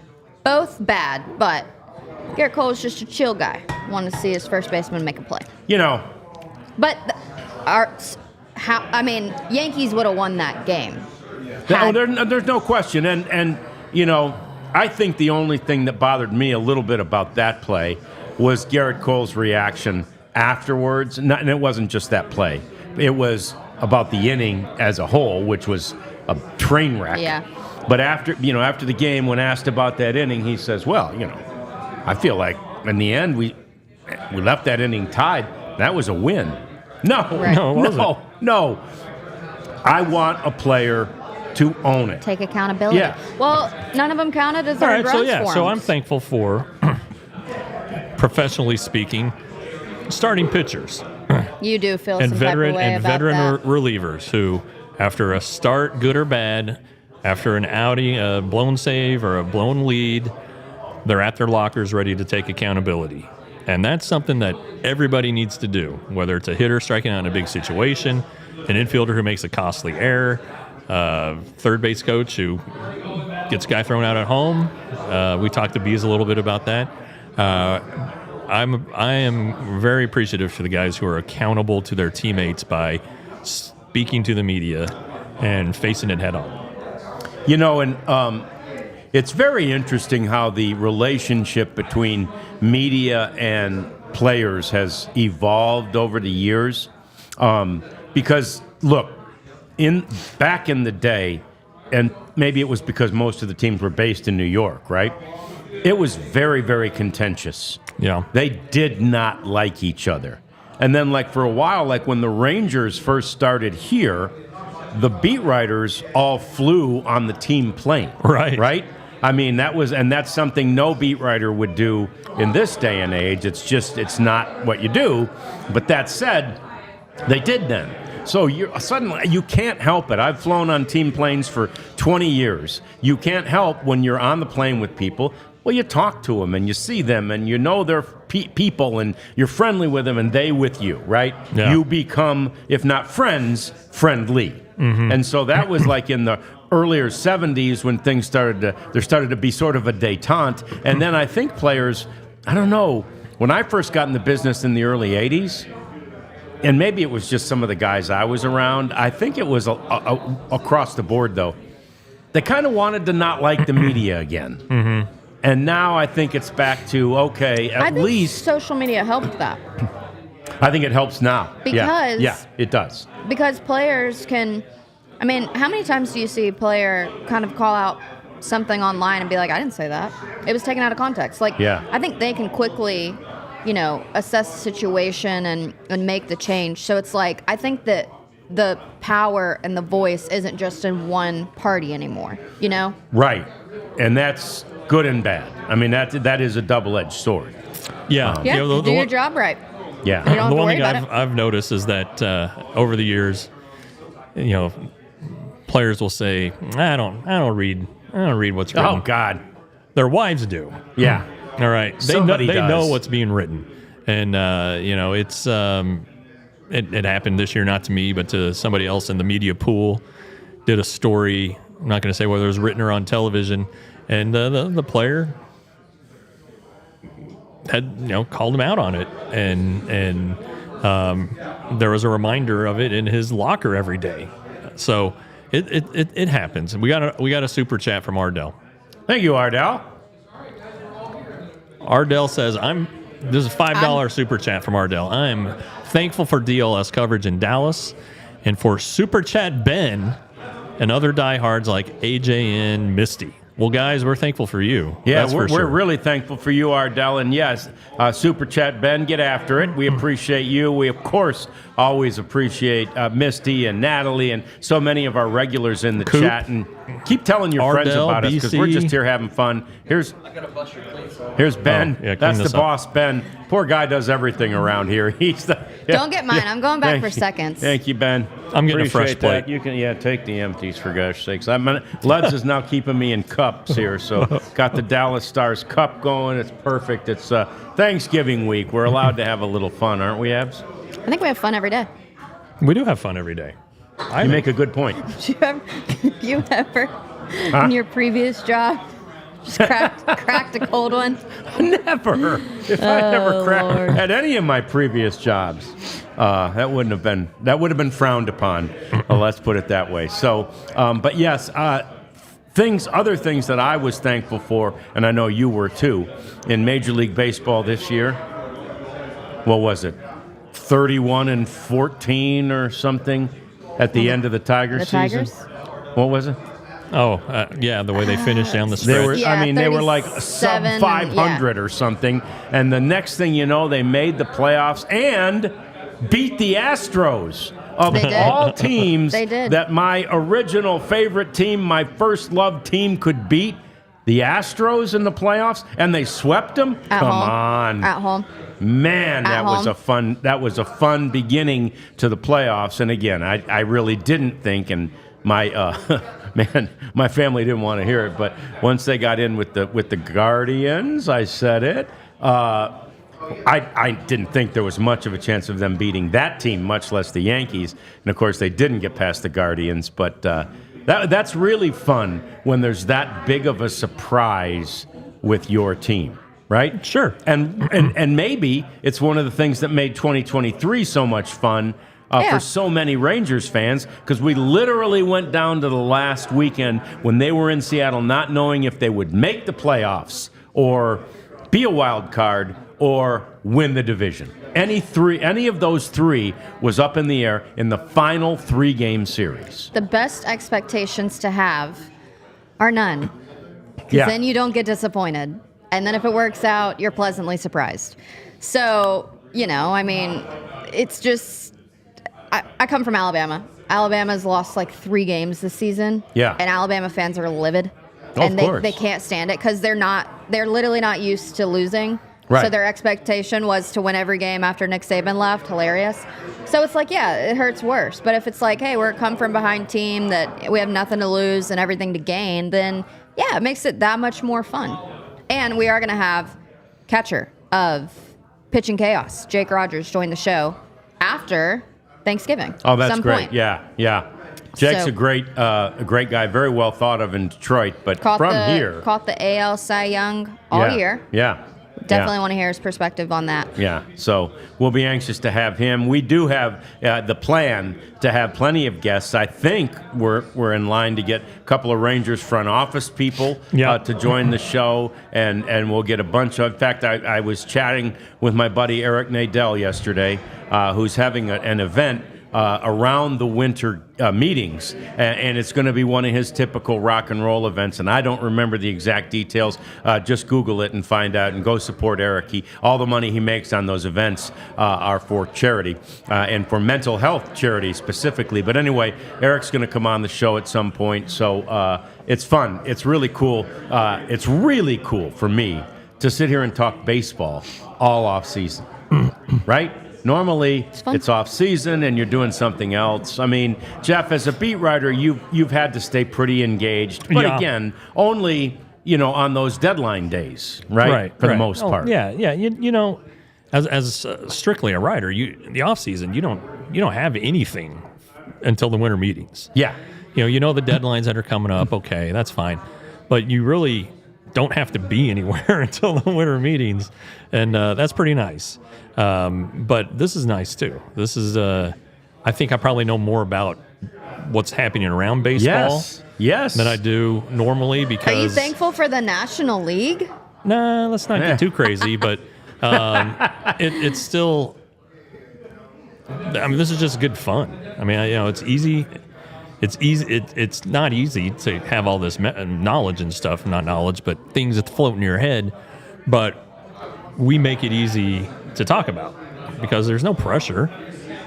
both bad, but Garrett Cole is just a chill guy. Wanted to see his first baseman make a play. You know, But Yankees would have won that game. there's no question. And you know, I think the only thing that bothered me a little bit about that play was Garrett Cole's reaction afterwards. And it wasn't just that play. It was about the inning as a whole, which was a train wreck. Yeah. But after the game, when asked about that inning, he says, well, I feel like in the end we left that inning tied. That was a win. No, Right. No, it wasn't. no. I want a player to own it. Take accountability. Yeah. Well, none of them counted as All earned right, so runs yeah, for so him. I'm thankful for, professionally speaking, starting pitchers You do feel and some type of way veteran about that. relievers who, after a start, good or bad, after an outing, a blown save or a blown lead, they're at their lockers ready to take accountability. And that's something that everybody needs to do, whether it's a hitter striking out in a big situation, an infielder who makes a costly error, third base coach who gets a guy thrown out at home. We talked to Bees a little bit about that. I am very appreciative for the guys who are accountable to their teammates by speaking to the media and facing it head on. And it's very interesting how the relationship between media and players has evolved over the years. Because, look, back in the day, and maybe it was because most of the teams were based in New York, right? It was very, very contentious. Yeah. They did not like each other. And then, for a while, when the Rangers first started here, the beat writers all flew on the team plane. Right. Right? I mean, that's something no beat writer would do in this day and age. It's not what you do. But that said, they did then. So suddenly you can't help it. I've flown on team planes for 20 years. You can't help when you're on the plane with people. Well, you talk to them and you see them and you know they're people and you're friendly with them and they with you, right? Yeah. You become, if not friends, friendly. Mm-hmm. And so that was in the earlier 70s when there started to be sort of a détente. And then I think players, I don't know, when I first got in the business in the early 80s, and maybe it was just some of the guys I was around, I think it was across the board, though. They kind of wanted to not like the media again. Mm-hmm. And now I think it's back to, okay, I think least social media helped that. I think it helps now. Because- Yeah, it does. Because players can, how many times do you see a player kind of call out something online and be like, I didn't say that. It was taken out of context. Yeah. I think they can quickly, assess the situation and make the change. So it's I think that the power and the voice isn't just in one party anymore, Right. And that's good and bad. That is a double-edged sword. Yeah. Yeah, You know, do your job right. Yeah. You don't have the to one worry thing about it. I've noticed is that over the years, players will say, I don't read what's written. Oh, God. Their wives do. Yeah. All right. They Somebody know does. what's being written. And, it's it happened this year, not to me, but to somebody else in the media pool. Did a story. I'm not going to say whether it was written or on television. And the player had called him out on it, and there was a reminder of it in his locker every day. So it happens. We got a super chat from Ardell. Thank you, Ardell. Ardell says, this is a $5 super chat from Ardell. I am thankful for DLS coverage in Dallas and for super chat Ben and other diehards like AJ and Misty. Well, guys, we're thankful for you. Yeah, That's for we're sure. really thankful for you, Ardell. And yes, Super Chat Ben, get after it. We appreciate you. We, of course, always appreciate Misty and Natalie and so many of our regulars in the Coop. chat. And keep telling your friends Ardell, about us because we're BC. just here having fun. Here's Ben. Oh, yeah, clean That's the this up. boss, Ben. Poor guy does everything around here. He's the. Don't get mine. I'm going back Thank for you. seconds. Thank you, Ben. I'm getting a fresh Appreciate that. plate. You can, take the empties for gosh sakes. Luds is now keeping me in cups here, so got the Dallas Stars cup going. It's perfect. It's Thanksgiving week. We're allowed to have a little fun, aren't we, Abs? I think we have fun every day. We do have fun every day. You make a good point. You ever in your previous job just cracked a cold one? Never. If I never Lord. cracked at any of my previous jobs, that would have been frowned upon. Let's put it that way. So, but yes, other things that I was thankful for, and I know you were too, in Major League Baseball this year. What was it? 31-14 or something at the end of the Tigers season. Tigers? What was it? Oh, yeah, the way they finished down the They stretch. were, Yeah, they were like sub 37, 500 or something. And the next thing you know, they made the playoffs and beat the Astros. Of They did. all teams They did. that my original favorite team, my first love team could beat, the Astros in the playoffs, and they swept them? At Come home. on. At home. Man, At that was home. a fun beginning to the playoffs. And again, I really didn't think, and my my family didn't want to hear it, but once they got in with the Guardians, I said it. I didn't think there was much of a chance of them beating that team, much less the Yankees. And of course, they didn't get past the Guardians. But that's really fun when there's that big of a surprise with your team. Right? Sure. And maybe it's one of the things that made 2023 so much fun for so many Rangers fans, because we literally went down to the last weekend when they were in Seattle not knowing if they would make the playoffs or be a wild card or win the division. Any of those three was up in the air in the final 3-game series. The best expectations to have are none. Yeah. Then you don't get disappointed. And then if it works out, you're pleasantly surprised. So, I mean, it's just, I come from Alabama. Alabama's lost like 3 games this season. Yeah. And Alabama fans are livid. Of And course. they can't stand it because they're literally not used to losing. Right. So their expectation was to win every game after Nick Saban left. Hilarious. So it's like, yeah, it hurts worse. But if it's like, hey, we're a come from behind team that we have nothing to lose and everything to gain, then yeah, it makes it that much more fun. And we are going to have catcher of Pitching Chaos, Jake Rogers, join the show after Thanksgiving. Oh, that's some great. point. Yeah. Jake's So- a great guy, very well thought of in Detroit, but from here. Caught the AL Cy Young all year. Yeah. Definitely want to hear his perspective on that. Yeah, so we'll be anxious to have him. We do have the plan to have plenty of guests. I think we're in line to get a couple of Rangers front office people to join the show, and we'll get a bunch of. In fact, I was chatting with my buddy Eric Nadell yesterday, who's having an event around the winter meetings, and it's going to be one of his typical rock and roll events, and I don't remember the exact details. Just Google it and find out, and go support Eric. All the money he makes on those events are for charity, and for mental health charity specifically. But anyway, Eric's going to come on the show at some point, so it's fun. It's really cool. It's really cool for me to sit here and talk baseball all off season, right? Normally, it's off season and you're doing something else. I mean, Jeff, as a beat writer, you've had to stay pretty engaged, but again, only on those deadline days, right? For the most part. Yeah. As strictly a writer, the off season you don't have anything until the winter meetings. Yeah. The deadlines that are coming up. Okay, that's fine, but you really don't have to be anywhere until the winter meetings, and that's pretty nice. But this is nice too. This is, I think I probably know more about what's happening around baseball yes. than I do normally, because... Are you thankful for the National League? Nah, let's not get too crazy, but it's still... I mean, this is just good fun. I mean, it's easy. It's easy. It's not easy to have all this knowledge and stuff. Not knowledge, but things that float in your head. But we make it easy to talk about because there's no pressure.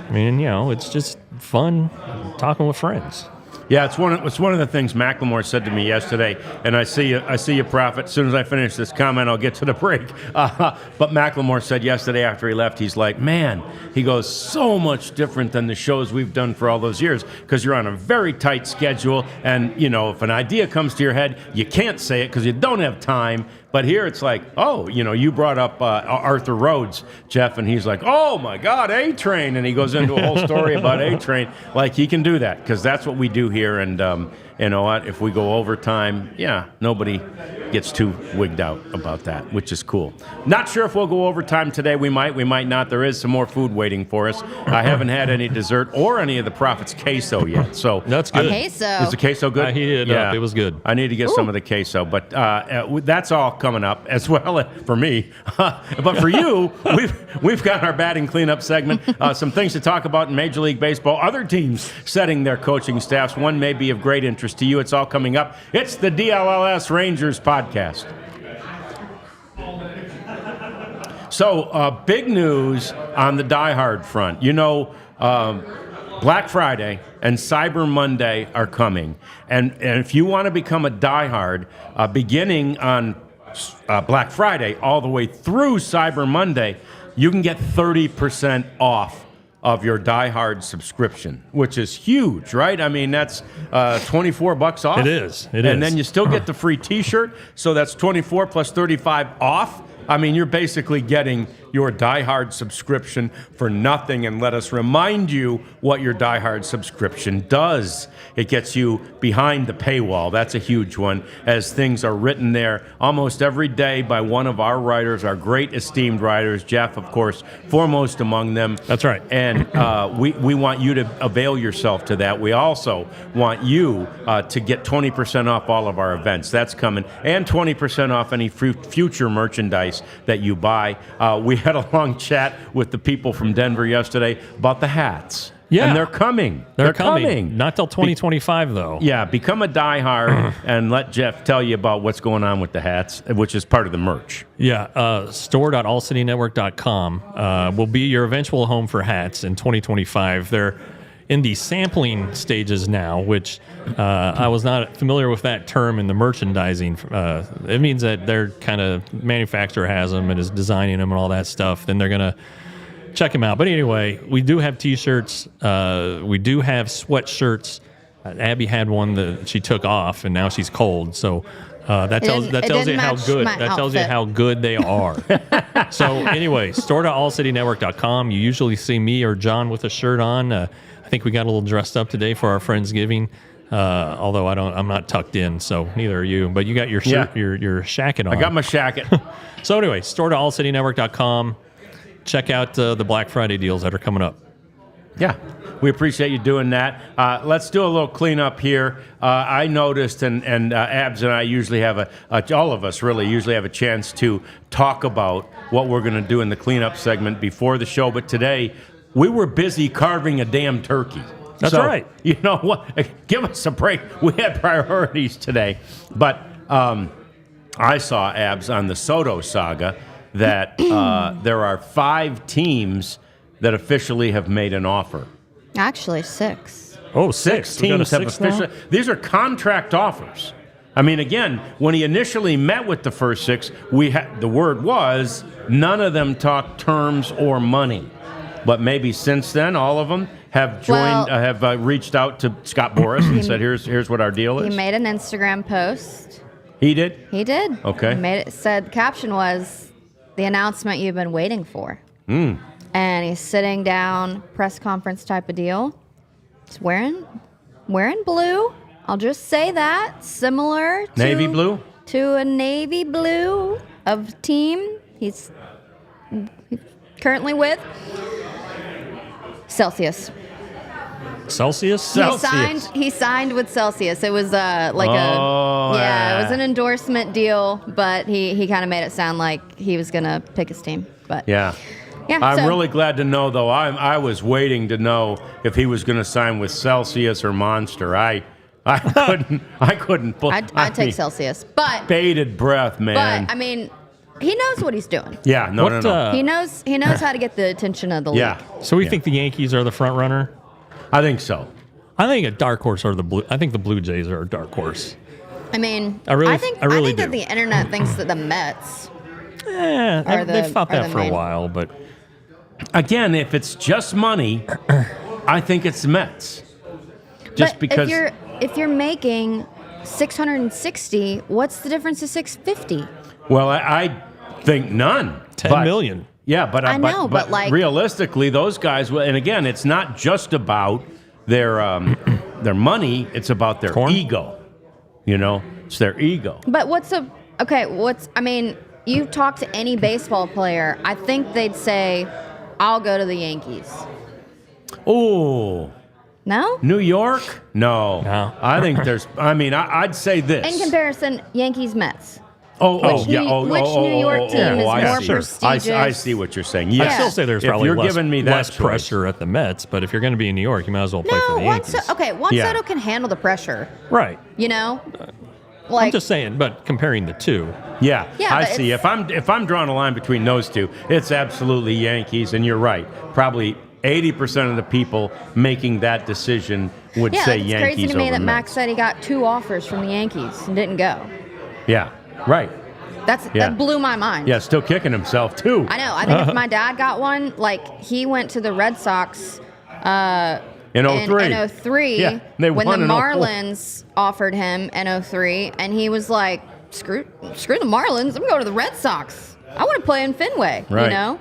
I mean, it's just fun talking with friends. Yeah, it's one of the things Macklemore said to me yesterday, and I see you, Prophet. As soon as I finish this comment, I'll get to the break. But Macklemore said yesterday after he left, he's like, man, he goes, so much different than the shows we've done for all those years, because you're on a very tight schedule, and, you know, if an idea comes to your head, you can't say it because you don't have time. But here it's like, oh, you know, you brought up Arthur Rhodes, Jeff, and he's like, oh, my God, A-Train. And he goes into a whole story about A-Train. Like, he can do that because that's what we do here. And you know what? If we go overtime, yeah, nobody gets too wigged out about that, which is cool. Not sure if we'll go overtime today. We might not. There is some more food waiting for us. I haven't had any dessert or any of the Prophet's queso yet. So That's good. Queso. Is the queso good? I heated it up. It was good. I need to get some of the queso, but that's all coming up as well for me. But for you, we've got our batting cleanup segment. Some things to talk about in Major League Baseball. Other teams setting their coaching staffs. One may be of great interest to you. It's all coming up. It's the DLLS Rangers podcast. So big news on the Die Hard front. You know, Black Friday and Cyber Monday are coming. And if you want to become a diehard, beginning on Black Friday all the way through Cyber Monday, you can get 30% off of your Die Hard subscription, which is huge, right? I mean, that's $24 off. It is. And then you still get the free T-shirt, so that's 24 plus 35 off. I mean, you're basically getting your Die Hard subscription for nothing. And let us remind you what your Die Hard subscription does. It gets you behind the paywall. That's a huge one, as things are written there almost every day by one of our writers, our great esteemed writers, Jeff, of course, foremost among them. That's right. And we want you to avail yourself to that. We also want you to get 20% off all of our events. That's coming. And 20% off any future merchandise that you buy. We had a long chat with the people from Denver yesterday about the hats. Yeah. And they're coming. They're coming. Not till 2025, though. Yeah, become a diehard and let Jeff tell you about what's going on with the hats, which is part of the merch. Yeah, store.allcitynetwork.com will be your eventual home for hats in 2025. They're in the sampling stages now, which I was not familiar with that term in the merchandising. It means that their kind of manufacturer has them and is designing them and all that stuff. Then they're going to check them out. But anyway, we do have T-shirts. We do have sweatshirts. Abby had one that she took off, and now she's cold. So that tells you how good how good they are. So anyway, store.allcitynetwork.com. You usually see me or John with a shirt on. I think we got a little dressed up today for our Friendsgiving. Although I'm not tucked in, so neither are you. But you got your shirt, your shacket on. I got my shacket. So anyway, store.allcitynetwork.com. Check out the Black Friday deals that are coming up. Yeah, we appreciate you doing that. Let's do a little cleanup here. I noticed, and Abs and I usually have all of us really usually have a chance to talk about what we're going to do in the cleanup segment before the show. But today, we were busy carving a damn turkey. That's right. You know what? Give us a break. We had priorities today. But I saw, Abs, on the Soto saga that there are 5 teams that officially have made an offer. Actually, 6. Oh, 6 We got a teams have 6 now? officially. These are contract offers. I mean, again, when he initially met with the first 6, the word was none of them talked terms or money. But maybe since then, all of them have joined, have reached out to Scott Boras and said, "Here's what our deal is." He made an Instagram post. He did. He did. Okay. He made it. Said caption was the announcement you've been waiting for. And he's sitting down, press conference type of deal. He's wearing blue. I'll just say that, similar to Navy blue? to a navy blue of team. He's currently with Celsius. Celsius? He signed with Celsius. It was it was an endorsement deal, but he kind of made it sound like he was gonna pick his team. But Yeah. I'm really glad to know, though. I was waiting to know if he was going to sign with Celsius or Monster. I couldn't. I'd take Celsius, but bated breath, man. But I mean, he knows what he's doing. Yeah, no. He knows how to get the attention of the league. Yeah. So we think the Yankees are the front runner? I think so. I think a dark horse are the Blue. I think the Blue Jays are a dark horse. I mean, I really think do. that the internet thinks that the Mets. They've thought are that the for a main- while, but Again, if it's just money, I think it's the Mets. Just But because. if you're making 660, what's the difference to 650? Well, I think none. 10 but- million. Yeah, but I know, but like- realistically, those guys. And again, it's not just about their money; it's about their Corn? ego. You know, it's their ego. But I mean, you talk to any baseball player, I think they'd say, I'll go to the Yankees. Oh, No? New York? No. No. I think there's. I mean, I'd say this. In comparison, Yankees, Mets. Which New York team is more I see. prestigious? I see what you're saying. Yes. I still say there's If probably you're less, giving me that less choice. pressure at the Mets, but if you're going to be in New York, you might as well play for No, the Juan Yankees. Yeah. Soto can handle the pressure, Right. you know? I'm Like, just saying, but comparing the two, Yeah, Yeah, I but see. it's- If I'm drawing a line between those two, it's absolutely Yankees, and you're right. Probably 80% of the people making that decision would yeah, say it's Yankees crazy to me over that Mets. Max said he got 2 offers from the Yankees and didn't go. Yeah, right. Yeah. That blew my mind. Yeah, still kicking himself too. I know. I think if my dad got one, like he went to the Red Sox In 03. in 03 Yeah, they when won the in 04. Marlins offered him in 03, and he was like, screw the Marlins, I'm going to the Red Sox. I want to play in Fenway, Right. you know?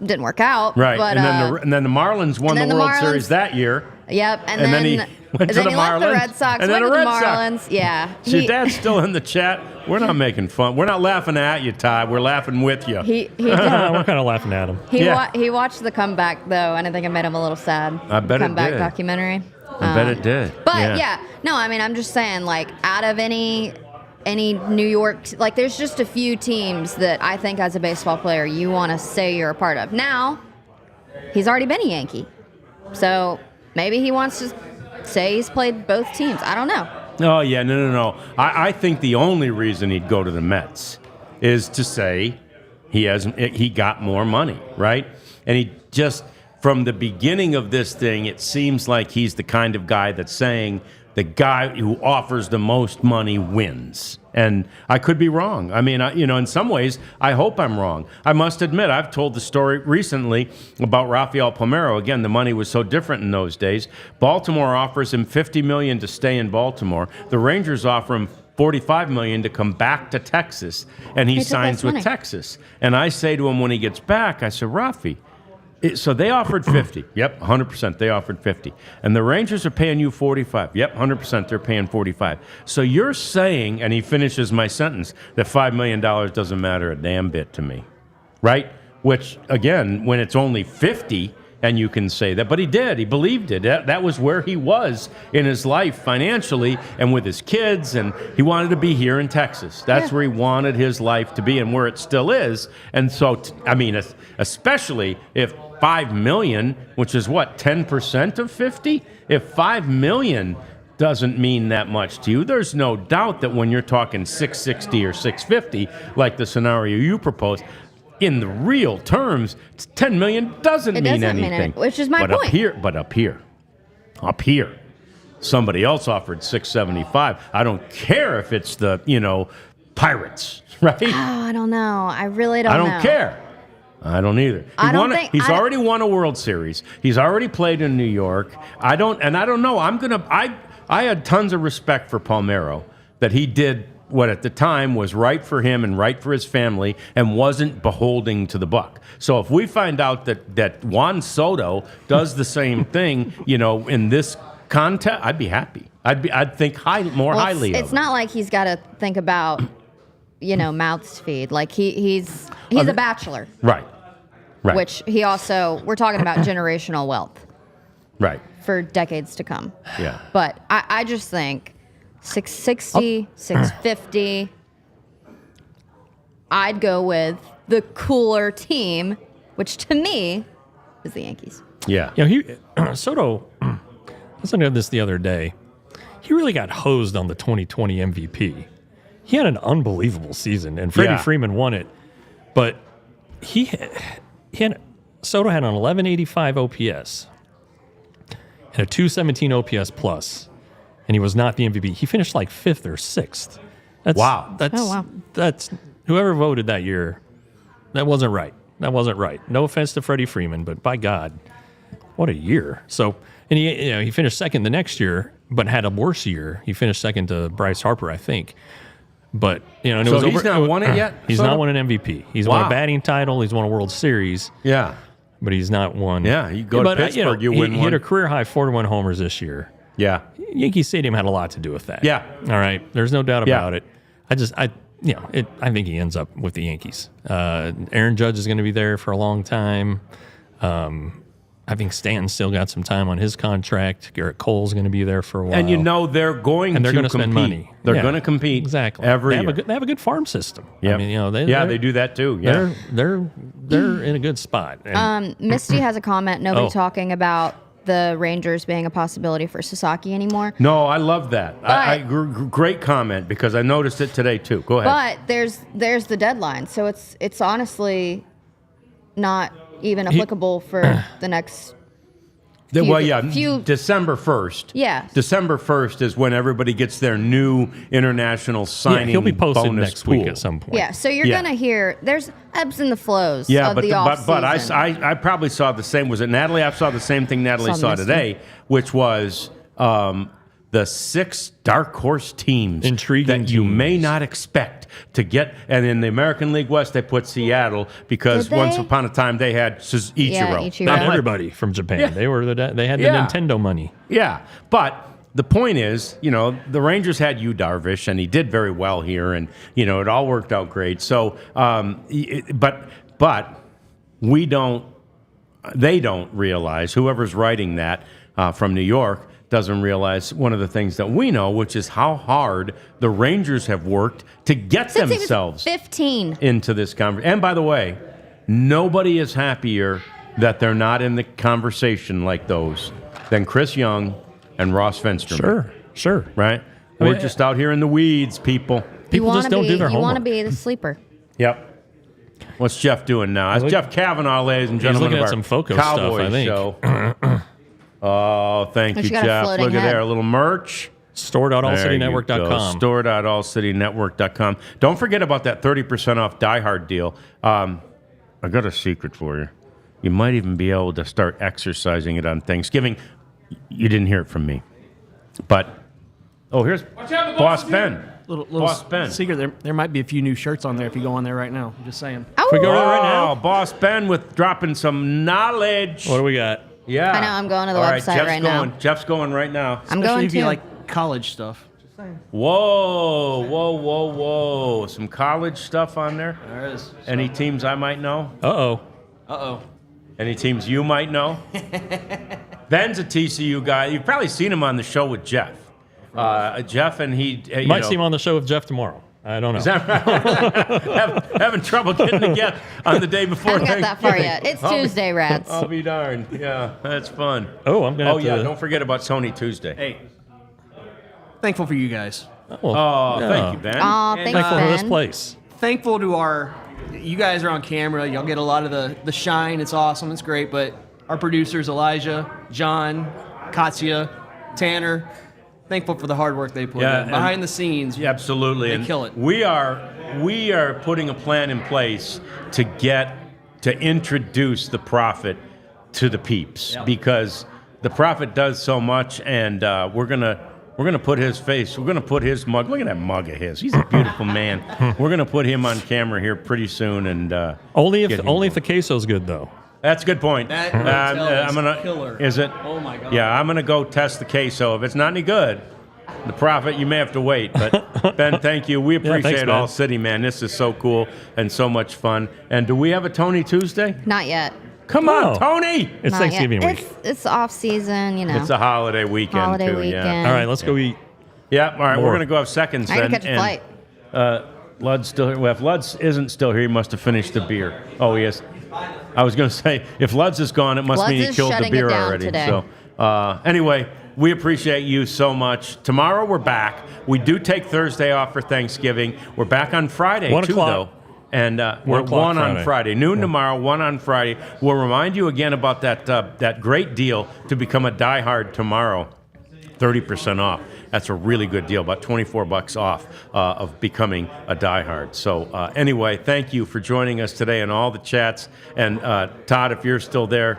Didn't work out. Right, But, and then the Marlins won the and then the World Marlins- Series that year. Yep, and And then then he went to then the he left the Marlins, Red Sox, and then went to the the Red Sox. Marlins. Yeah. So your dad's still in the chat. We're not making fun. We're not laughing at you, Ty. We're laughing with you. He we're kind of laughing at him. Yeah. he watched the comeback though, and I think it made him a little sad. I bet it comeback did. documentary. I bet it did. But yeah, no, I mean, I'm just saying, like, out of any New York, like, there's just a few teams that I think as a baseball player you want to say you're a part of. Now, he's already been a Yankee, so maybe he wants to say he's played both teams. I don't know. Oh, yeah, no. I think the only reason he'd go to the Mets is to say he got more money, right? And he just, from the beginning of this thing, it seems like he's the kind of guy that's saying the guy who offers the most money wins. And I could be wrong. I mean, in some ways, I hope I'm wrong. I must admit, I've told the story recently about Rafael Palmeiro. Again, the money was so different in those days. Baltimore offers him $50 million to stay in Baltimore. The Rangers offer him $45 million to come back to Texas, and he He took signs less with money. Texas. And I say to him when he gets back, I said, Rafi, so they offered 50. Yep, 100%. They offered 50. And the Rangers are paying you 45. Yep, 100%. They're paying 45. So you're saying, and he finishes my sentence, that $5 million doesn't matter a damn bit to me, right? Which, again, when it's only 50, and you can say that. But he did. He believed it. That was where he was in his life financially and with his kids. And he wanted to be here in Texas. That's where he wanted his life to be and where it still is. And so, especially if $5 million, which is what, 10% of 50? If $5 million doesn't mean that much to you, there's no doubt that when you're talking 660 or 650, like the scenario you proposed, in the real terms, $10 million doesn't mean doesn't anything. mean it, which is my but point. Up here, somebody else offered $675. I don't care if it's the, Pirates, right? Oh, I don't know. I really don't know. I don't care. I don't either. He's already won a World Series. He's already played in New York. I don't know. I had tons of respect for Palmeiro, that he did what at the time was right for him and right for his family and wasn't beholden to the buck. So if we find out that Juan Soto does the same thing, in this contest, I'd be happy. I'd think more highly of him. It's not like he's got to think about, mouths to feed. Like he's a bachelor. Right. Which he also, we're talking about generational wealth Right. for decades to come. Yeah. But I just think 660, 650, I'd go with the cooler team, which to me is the Yankees. Yeah. Soto, I was looking at this the other day. He really got hosed on the 2020 MVP. He had an unbelievable season, and Freddie Freeman won it. But Soto had an 1185 OPS. and a 217 OPS plus, and he was not the MVP. He finished like 5th or 6th. Wow. That's whoever voted that year. That wasn't right. No offense to Freddie Freeman, but by God, what a year. So, and he finished 2nd the next year, but had a worse year. He finished 2nd to Bryce Harper, I think. But and it So was he's not won it yet? He's Soto? not won an MVP. He's won a batting title. He's won a World Series. Yeah. But he's not won. Yeah, you go to Pittsburgh, you win he one. hit a career high 41 homers this year. Yeah. Yankee Stadium had a lot to do with that. Yeah. All right. There's no doubt Yeah. about it. I think he ends up with the Yankees. Aaron Judge is going to be there for a long time. I think Stanton's still got some time on his contract. Garrett Cole's going to be there for a while. And they're going and they're to going to spend money. They're going to compete exactly every they year. They have a good farm system. Yep. I mean, they do that too. Yeah. They're in a good spot. And Misty has a comment. Nobody Oh. talking about the Rangers being a possibility for Sasaki anymore. No, I love that. Great comment because I noticed it today too. Go ahead. But there's the deadline, so it's honestly not even applicable for the next. December 1st. Yeah. December 1st is when everybody gets their new international signing he'll be posted bonus next pool. week at some point. Yeah, so you're Yeah. gonna hear there's ebbs and the flows Yeah, of but the off but I season. I probably saw the same. Was it Natalie? I saw the same thing Natalie Saw saw Misty. today, which was the 6 dark horse teams Intriguing that you teams. may not expect to get. And in the American League West, they put Seattle because Did they? once upon a time they had Ichiro. Ichiro. Not Right. everybody from Japan. Yeah. They had the Yeah. Nintendo money. Yeah, but the point is, the Rangers had Yu Darvish, and he did very well here, and it all worked out great. So, but we don't. They don't realize. Whoever's writing that from New York doesn't realize one of the things that we know, which is how hard the Rangers have worked to get Since he was themselves 15. into this conversation. And by the way, nobody is happier that they're not in the conversation like those than Chris Young and Ross Fensterman. Sure. Right? We're just out here in the weeds, people. People just don't do their You want to homework. be the sleeper. Yep. What's Jeff doing now? That's Jeff Kavanaugh, ladies and gentlemen, looking of at our some Foco stuff, Cowboys I think. show. Oh, thank But you, you got a Jeff. floating Look at head. there, a little merch. Store.allcitynetwork.com. Store.allcitynetwork.com. Don't forget about that 30% off Die Hard deal. I got a secret for you. You might even be able to start exercising it on Thanksgiving. You didn't hear it from me. But, here's Watch out, the Boss boss is Ben. here. Little Boss Ben. secret, there might be a few new shirts on there if you go on there right now. I'm just saying. Oh, we go right now? Boss Ben with dropping some knowledge. What do we got? Yeah. I know, I'm going to the All right, website Jeff's right now. going. Jeff's going right now. I'm Especially going if you to. like college stuff. Just saying. Whoa. Some college stuff on there. There it is. Any teams I might know? Uh-oh. Any teams you might know? Ben's a TCU guy. You've probably seen him on the show with Jeff. Jeff and he... you Might know, see him on the show with Jeff tomorrow. I don't know. Is that right? having trouble getting together on the day before Haven't got that far Thanksgiving. yet. It's Tuesday, Rats. I'll be darned. Yeah, that's fun. Oh, I'm gonna. Oh, have yeah, to, don't forget about Sony Tuesday. Hey, thankful for you guys. Oh, thank you, Ben. Aw, thanks, Thankful for this Ben. place. Thankful to you guys are on camera. Y'all get a lot of the shine. It's awesome. It's great. But our producers, Elijah, John, Katya, Tanner, thankful for the hard work they put Yeah, in. Behind the scenes. Yeah, absolutely. They And kill it. We are putting a plan in place to introduce the Prophet to the peeps because the Prophet does so much, and we're gonna put his face. We're gonna put his mug. Look at that mug of his. He's a beautiful man. We're gonna put him on camera here pretty soon, and Only get if him the queso's good though. That's a good point. That hotel is I'm gonna, killer. Is it? Oh, my God. Yeah, I'm gonna go test the queso. If it's not any good, the Prophet, you may have to wait. But Ben, thank you. We appreciate thanks, Ben. All City, man. This is so cool and so much fun. And do we have a Tony Tuesday? Not yet. Come on, Oh. Tony! It's Not Thanksgiving yet. week. It's off season, It's a holiday weekend holiday too. weekend. Yeah. All right, let's go eat. Yeah. All right. More. We're gonna go have seconds I then. gotta catch a and, flight. Lud's still here. Well, if Lud's isn't still here, he must have finished the beer. Oh, he is. I was going to say, if Lud's is gone, it must Lud's mean he is killed the shutting beer it down already. today. So, anyway, we appreciate you so much. Tomorrow we're back. We do take Thursday off for Thanksgiving. We're back on Friday 1 too, o'clock. though. And we're 1 o'clock one on Friday. Friday, noon tomorrow, 1 on Friday. We'll remind you again about that great deal to become a diehard tomorrow. 30% off. That's a really good deal, about $24 off of becoming a diehard. So anyway, thank you for joining us today and all the chats. And Todd, if you're still there,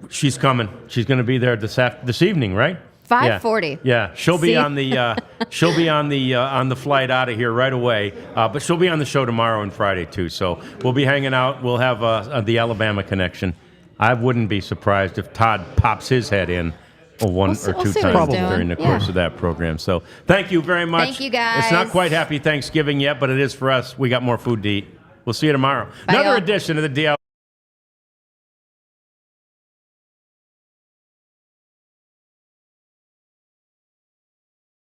she's coming. She's going to be there this evening, right? 5:40. Yeah, she'll be See? on the on the flight out of here right away. But she'll be on the show tomorrow and Friday too. So we'll be hanging out. We'll have the Alabama connection. I wouldn't be surprised if Todd pops his head in one We'll or two see what times he's doing. during the Yeah. course of that program. So thank you very much. Thank you, guys. It's not quite Happy Thanksgiving yet, but it is for us. We got more food to eat. We'll see you tomorrow. Bye, Another y'all. edition of the DL.